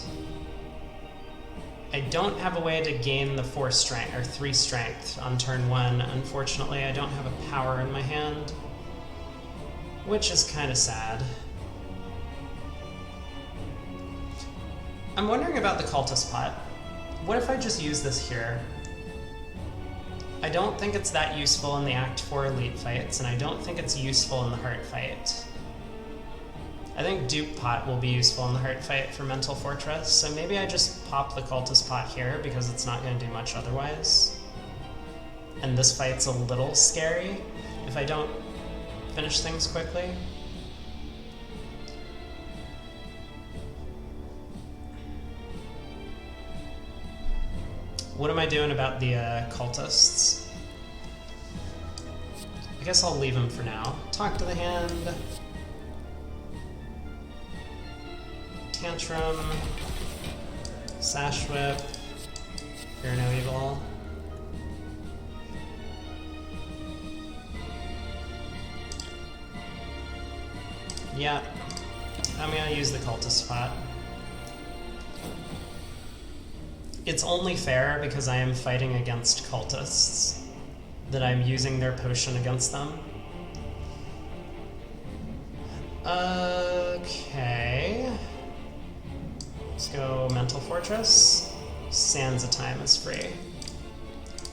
I don't have a way to gain the 4 strength or 3 strength on turn 1. Unfortunately, I don't have a power in my hand, which is kind of sad. I'm wondering about the Cultist Pot. What if I just use this here? I don't think it's that useful in the Act 4 Elite fights, and I don't think it's useful in the Heart fight. I think Dupe Pot will be useful in the Heart fight for Mental Fortress, so maybe I just pop the Cultist Pot here because it's not going to do much otherwise. And this fight's a little scary if I don't finish things quickly. What am I doing about the cultists? I guess I'll leave them for now. Talk to the Hand. Tantrum. Sash Whip. Fear no evil. Yeah, I'm gonna use the cultist spot. It's only fair because I am fighting against cultists that I'm using their potion against them. Okay. Let's go Mental Fortress. Sands of Time is free.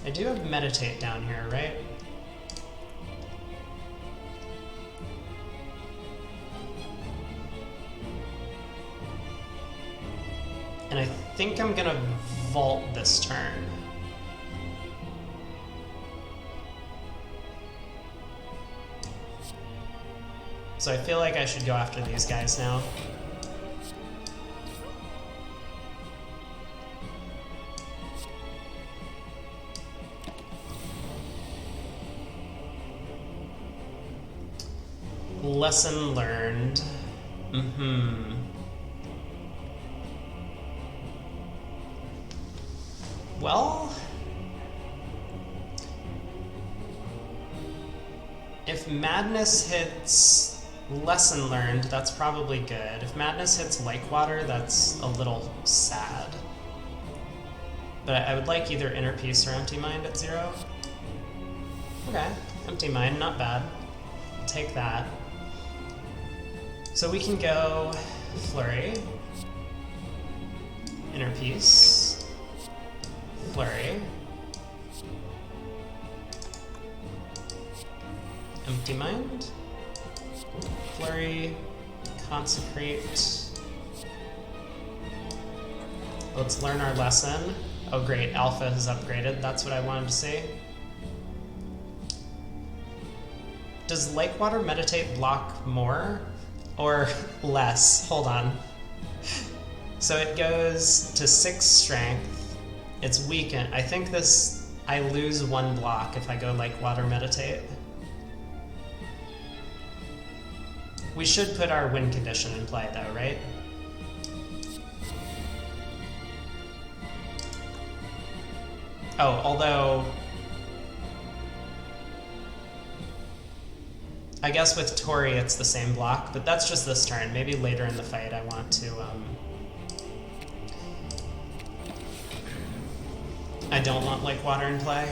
I do have Meditate down here, right? And I think I'm gonna vault this turn. So I feel like I should go after these guys now. Lesson learned. Well, if Madness hits Lesson learned, that's probably good. If Madness hits Like Water, that's a little sad. But I would like either Inner Peace or Empty Mind at 0. Okay, Empty Mind, not bad. I'll take that. So we can go Flurry, Inner Peace, Flurry, Empty Mind, Flurry, Consecrate. Let's learn our lesson. Oh great, Alpha has upgraded, that's what I wanted to see. Does Lake Water Meditate block more or less? Hold on. So it goes to 6 strength. It's weakened. I think this, I lose 1 block if I go Lake Water Meditate. We should put our win condition in play though, right? Oh, although I guess with Tori it's the same block, but that's just this turn. Maybe later in the fight I want to, I don't want Lake Water in play.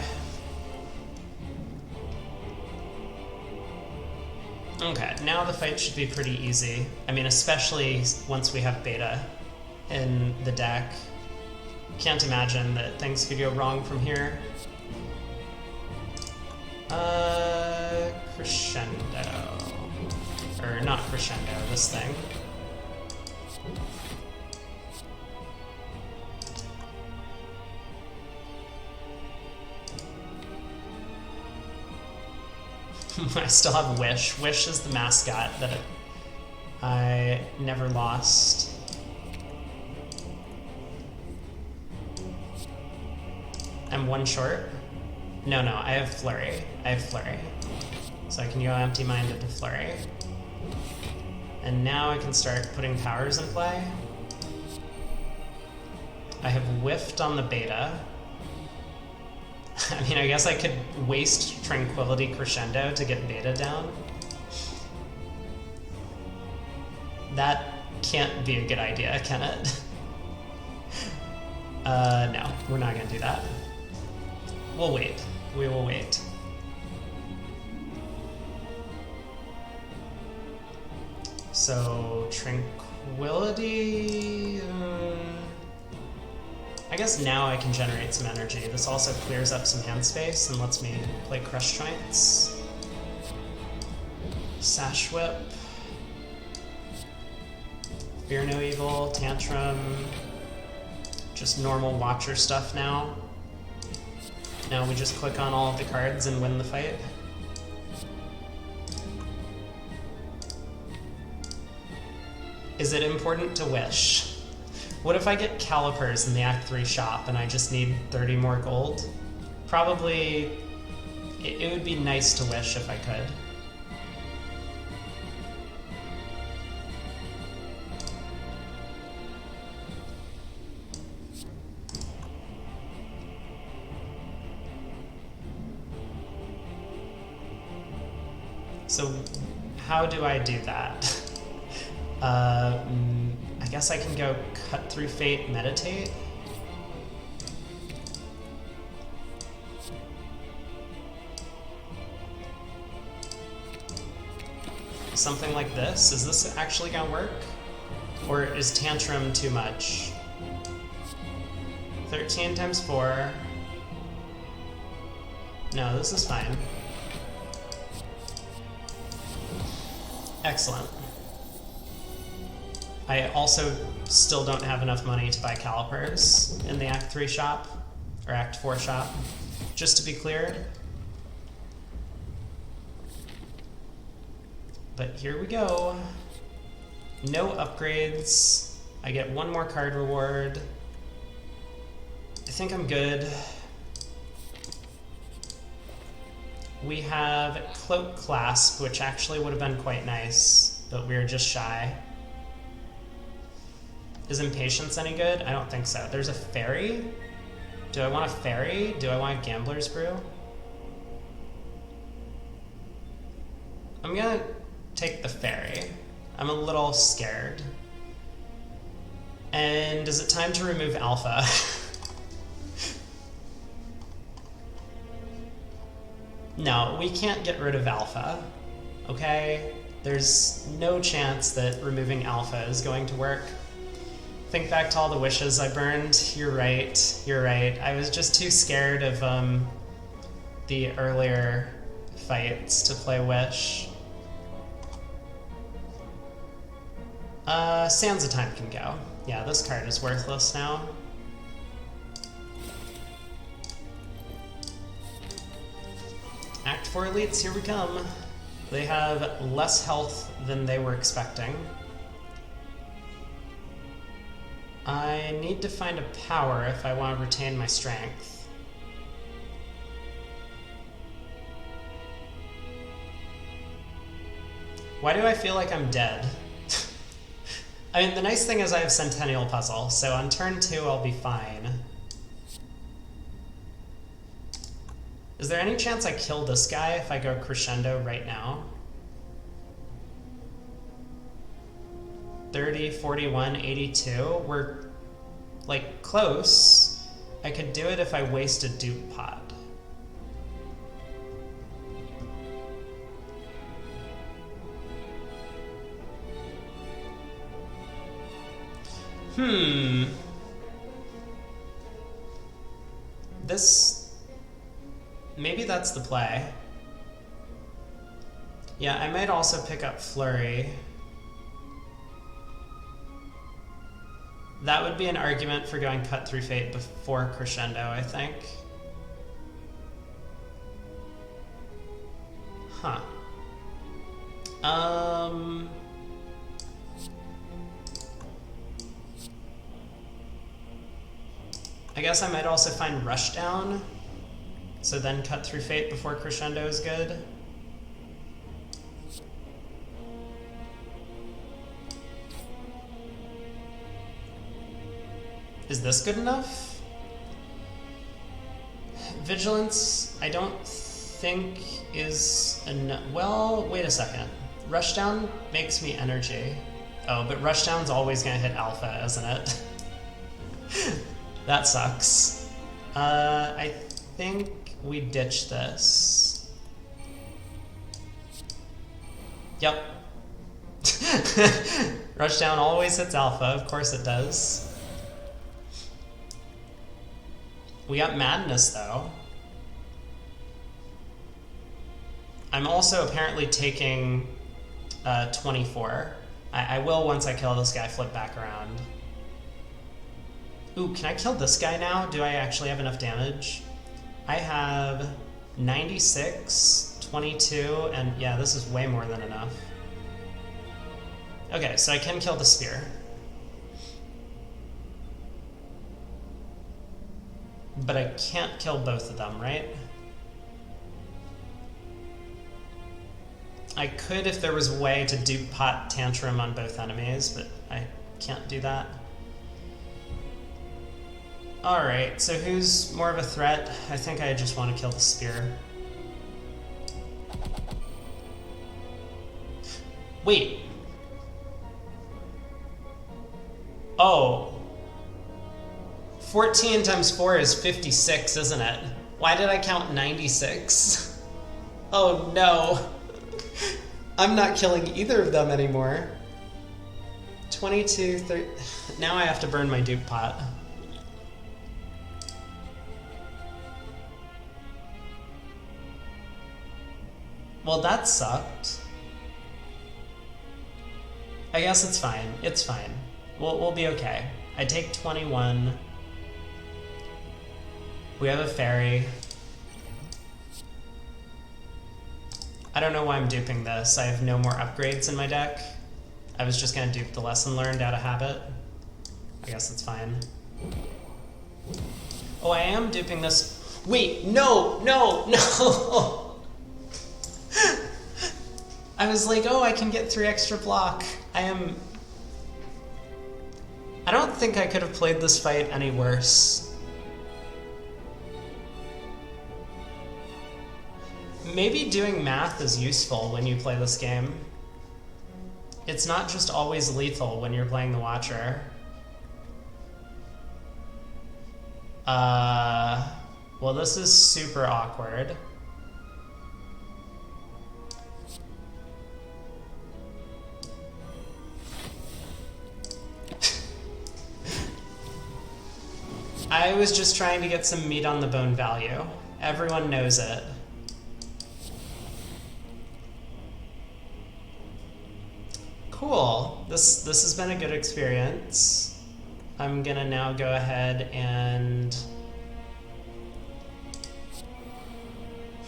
Okay, now the fight should be pretty easy. I mean, especially once we have Beta in the deck. Can't imagine that things could go wrong from here. Crescendo. Or not Crescendo, this thing. I still have Wish. Wish is the mascot that I never lost. I'm 1 short? No, I have Flurry. So I can go Empty Mind into Flurry. And now I can start putting powers in play. I have Whiffed on the Beta. I mean, I guess I could waste Tranquility Crescendo to get Beta down. That can't be a good idea, can it? No, we're not gonna do that. We'll wait. We will wait. So, Tranquility... I guess now I can generate some energy. This also clears up some hand space and lets me play Crush Joints. Sash Whip. Fear No Evil, Tantrum. Just normal Watcher stuff now. Now we just click on all of the cards and win the fight. Is it important to wish? What if I get Calipers in the Act 3 shop and I just need 30 more gold? Probably, it would be nice to wish if I could. So how do I do that? I guess I can go Cut Through Fate, Meditate. Something like this. Is this actually gonna work? Or is Tantrum too much? 13 times 4. No, this is fine. Excellent. I also still don't have enough money to buy calipers in the Act 3 shop, or Act 4 shop, just to be clear. But here we go. No upgrades. I get one more card reward. I think I'm good. We have Cloak Clasp, which actually would have been quite nice, but we're just shy. Is Impatience any good? I don't think so. There's a Fairy? Do I want a Fairy? Do I want a Gambler's Brew? I'm gonna take the Fairy. I'm a little scared. And is it time to remove Alpha? No, we can't get rid of Alpha, okay? There's no chance that removing Alpha is going to work. Think back to all the wishes I burned. You're right, you're right. I was just too scared of the earlier fights to play Wish. Sands of Time can go. Yeah, this card is worthless now. Act 4 elites, here we come. They have less health than they were expecting. I need to find a power if I want to retain my strength. Why do I feel like I'm dead? I mean, the nice thing is I have Centennial Puzzle, so on turn 2 I'll be fine. Is there any chance I kill this guy if I go Crescendo right now? 30, 41, 82. We're, like, close. I could do it if I waste a dupe pod. This... maybe that's the play. Yeah, I might also pick up Flurry. That would be an argument for going Cut Through Fate before Crescendo, I think. Huh. I guess I might also find Rushdown, so then Cut Through Fate before Crescendo is good. Is this good enough? Vigilance, I don't think is enough. Well, wait a second. Rushdown makes me energy. Oh, but Rushdown's always gonna hit Alpha, isn't it? That sucks. I think we ditch this. Yep. Rushdown always hits Alpha, of course it does. We got Madness, though. I'm also apparently taking 24. I will, once I kill this guy, flip back around. Ooh, can I kill this guy now? Do I actually have enough damage? I have 96, 22, and yeah, this is way more than enough. Okay, so I can kill the spear. But I can't kill both of them, right? I could if there was a way to dupe pot Tantrum on both enemies, but I can't do that. Alright, so who's more of a threat? I think I just want to kill the spear. Wait. Oh. 14 times 4 is 56, isn't it? Why did I count 96? Oh no. I'm not killing either of them anymore. 22, 30... Now I have to burn my dupe pot. Well, that sucked. I guess it's fine. It's fine. We'll be okay. I take 21. We have a fairy. I don't know why I'm duping this. I have no more upgrades in my deck. I was just gonna dupe the lesson learned out of habit. I guess it's fine. Oh, I am duping this. Wait, no, no, no! I was like, oh, I can get 3 extra block. I don't think I could have played this fight any worse. Maybe doing math is useful when you play this game. It's not just always lethal when you're playing the Watcher. Well, this is super awkward. I was just trying to get some meat on the bone value. Everyone knows it. Cool. This has been a good experience. I'm gonna now go ahead and...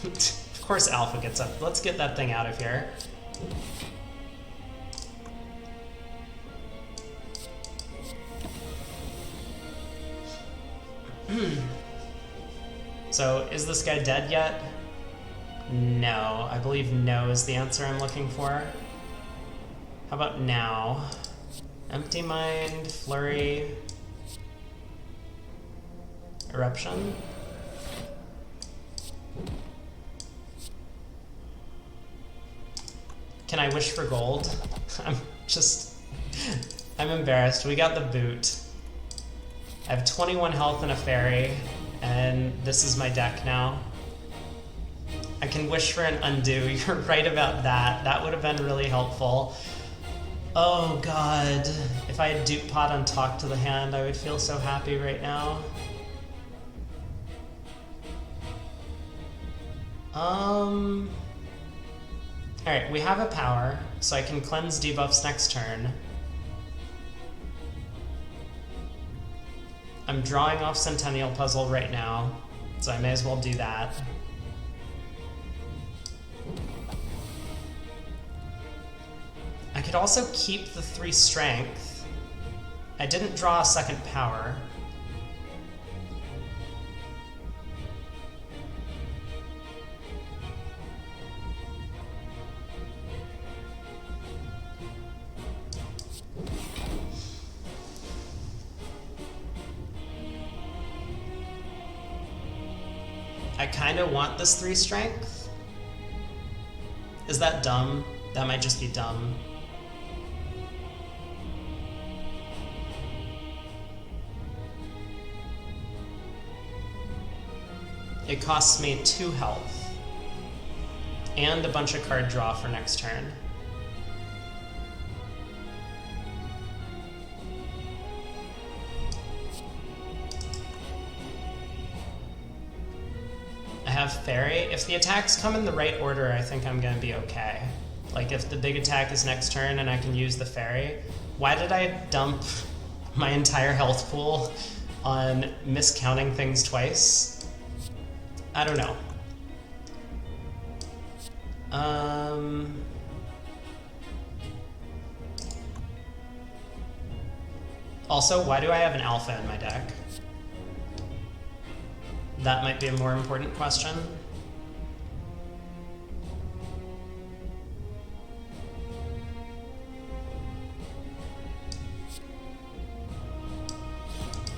Of course Alpha gets up. Let's get that thing out of here. So, is this guy dead yet? No. I believe no is the answer I'm looking for. How about now? Empty Mind, Flurry, Eruption? Can I wish for gold? I'm embarrassed. We got the boot. I have 21 health and a fairy, and this is my deck now. I can wish for an undo. You're right about that. That would have been really helpful. Oh god. If I had dupe pot on Talk to the Hand, I would feel so happy right now. Alright, we have a power, so I can cleanse debuffs next turn. I'm drawing off Centennial Puzzle right now, so I may as well do that. I could also keep the 3 strength. I didn't draw a second power. I kind of want this 3 strength. Is that dumb? That might just be dumb. It costs me 2 health. And a bunch of card draw for next turn. I have Fairy. If the attacks come in the right order, I think I'm gonna be okay. Like if the big attack is next turn and I can use the Fairy. Why did I dump my entire health pool on miscounting things twice? I don't know. Also, why do I have an Alpha in my deck? That might be a more important question.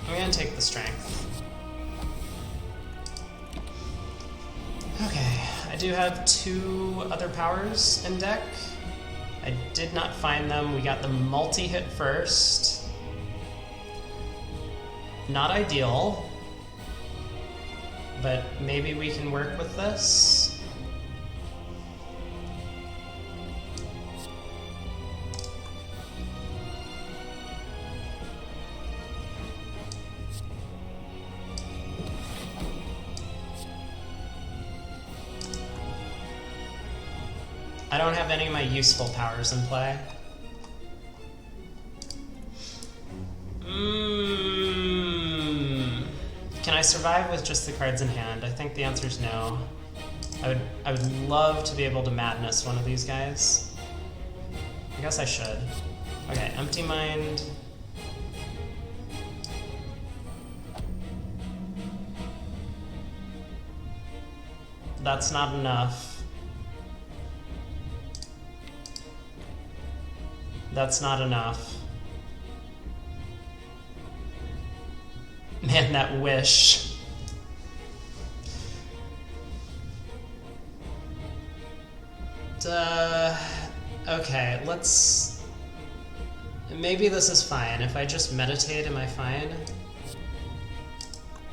I'm gonna take the strength. Okay, I do have 2 other powers in deck. I did not find them. We got the multi-hit first. Not ideal, but maybe we can work with this. I don't have any of my useful powers in play. Can I survive with just the cards in hand? I think the answer is no. I would love to be able to madness one of these guys. I guess I should. Okay, empty mind. That's not enough. That's not enough. Man, that wish. Okay, let's... Maybe this is fine. If I just meditate, am I fine?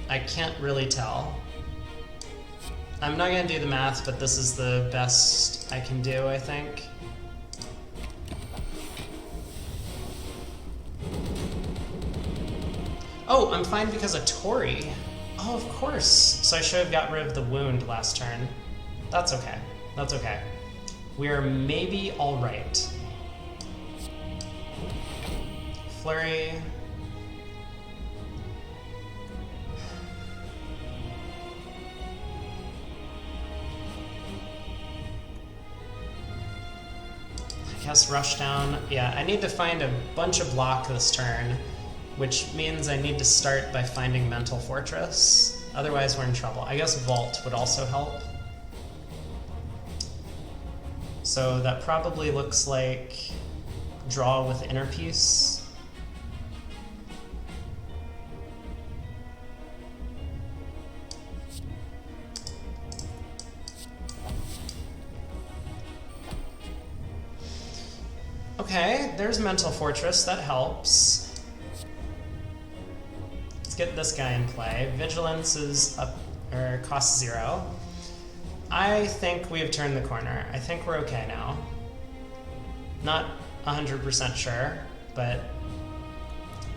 I can't really tell. I'm not gonna do the math, but this is the best I can do, I think. Oh, I'm fine because of Tori. Oh, of course. So I should have got rid of the wound last turn. That's okay. That's okay. We are maybe all right. Flurry. I guess rush down. Yeah, I need to find a bunch of block this turn, which means I need to start by finding Mental Fortress. Otherwise, we're in trouble. I guess Vault would also help. So that probably looks like draw with Inner Peace. Okay, there's Mental Fortress. That helps. Let's get this guy in play. Vigilance is up, or cost 0. I think we have turned the corner. I think we're okay now. Not 100% sure, but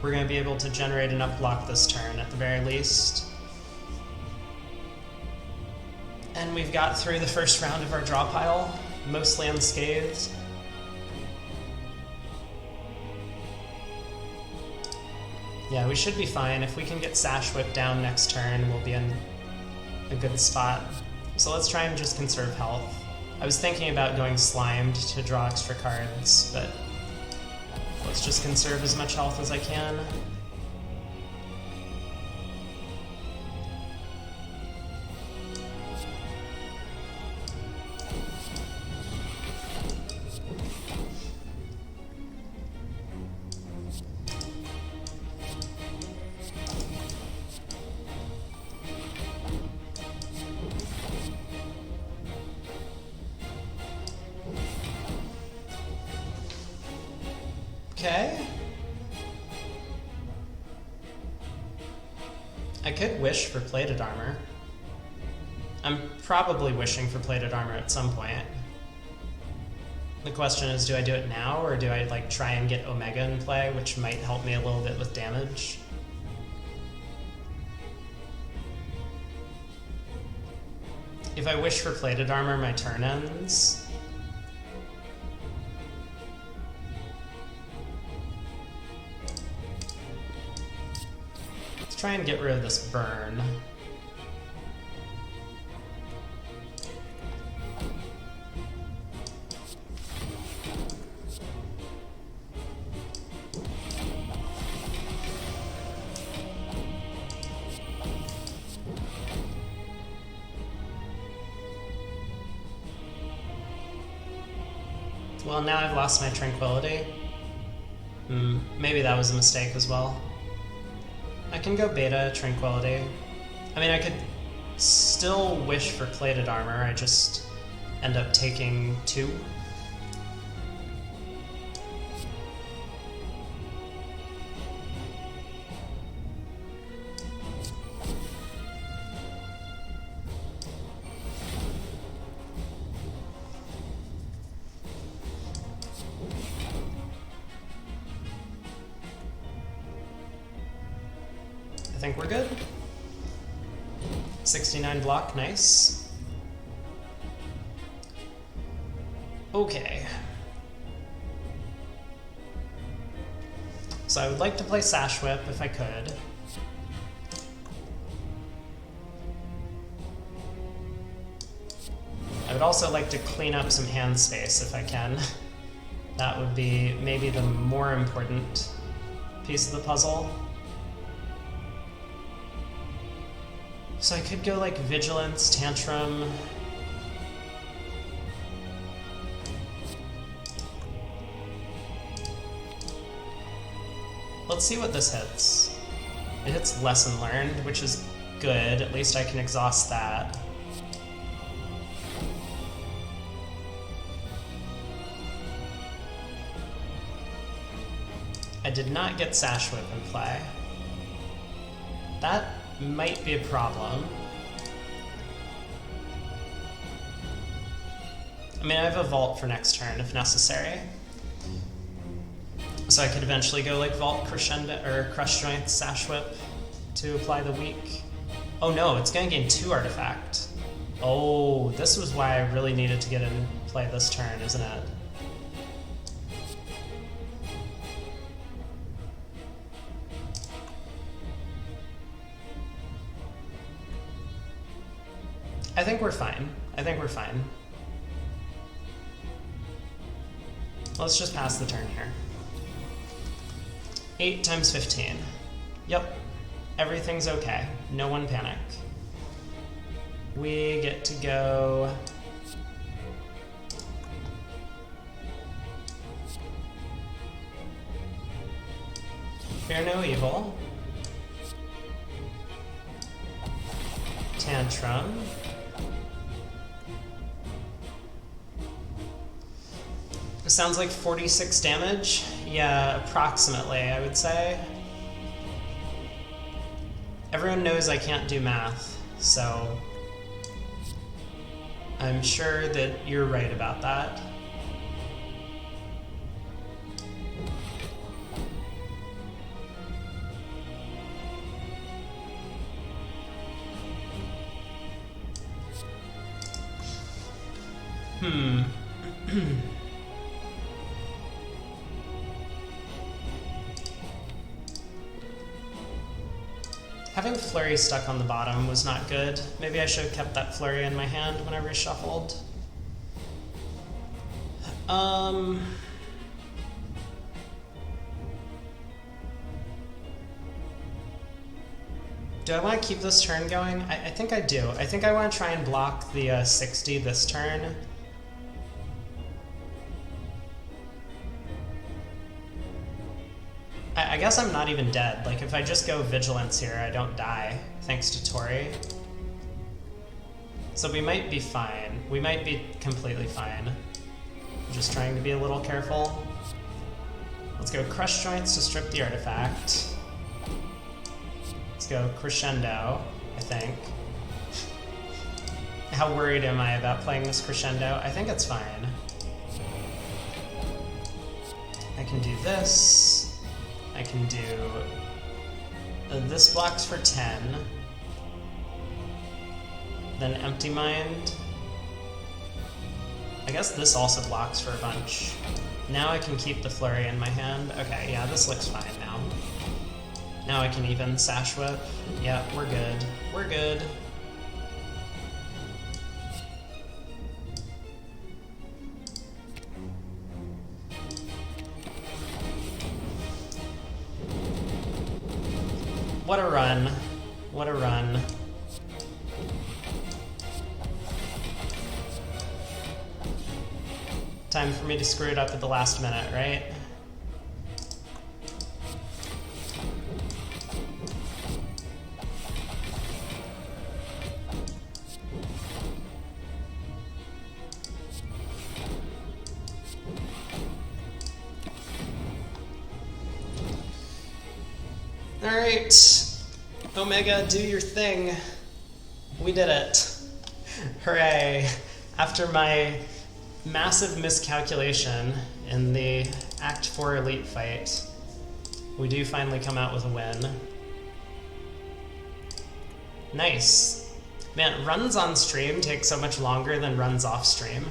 we're going to be able to generate enough block this turn at the very least. And we've got through the first round of our draw pile, mostly unscathed. Yeah, we should be fine. If we can get Sash Whip down next turn, we'll be in a good spot. So let's try and just conserve health. I was thinking about going Slimed to draw extra cards, but let's just conserve as much health as I can. Okay. I could wish for plated armor. I'm probably wishing for plated armor at some point. The question is, do I do it now, or do I like try and get Omega in play, which might help me a little bit with damage? If I wish for plated armor, my turn ends. Let's try and get rid of this burn. Well, now I've lost my tranquility. Maybe that was a mistake as well. I can go beta tranquility. I mean, I could still wish for plated armor, I just end up taking 2. think we're good. 69 block, nice. Okay. So I would like to play Sash Whip if I could. I would also like to clean up some hand space if I can. That would be maybe the more important piece of the puzzle. So I could go like Vigilance, Tantrum. Let's see what this hits. It hits Lesson Learned, which is good. At least I can exhaust that. I did not get Sash Whip in play. That might be a problem. I mean, I have a Vault for next turn if necessary. So I could eventually go like Vault, Crescendo, or Crush Joints, Sash Whip to apply the weak. Oh no, it's gonna gain 2 artifact. Oh, this was why I really needed to get in play this turn, isn't it? I think we're fine. I think we're fine. Let's just pass the turn here. 8 times 15. Yep. Everything's okay. No one panic. We get to go... Fear no evil. Tantrum. It sounds like 46 damage. Yeah, approximately, I would say. Everyone knows I can't do math, so I'm sure that you're right about that. Having Flurry stuck on the bottom was not good. Maybe I should have kept that Flurry in my hand when I reshuffled. Do I want to keep this turn going? I think I do. I think I want to try and block the 60 this turn. I guess I'm not even dead. Like, if I just go Vigilance here, I don't die, thanks to Tori. So we might be fine. We might be completely fine. I'm just trying to be a little careful. Let's go Crush Joints to strip the artifact. Let's go Crescendo, I think. How worried am I about playing this Crescendo? I think it's fine. I can do this. I can do... this blocks for 10. Then Empty Mind. I guess this also blocks for a bunch. Now I can keep the Flurry in my hand. Okay, yeah, this looks fine now. Now I can even Sash Whip. Yeah, we're good. We're good. What a run. What a run. Time for me to screw it up at the last minute, right? Alright, Omega, do your thing. We did it. Hooray. After my massive miscalculation in the Act 4 Elite fight, we do finally come out with a win. Nice. Man, runs on stream take so much longer than runs off stream.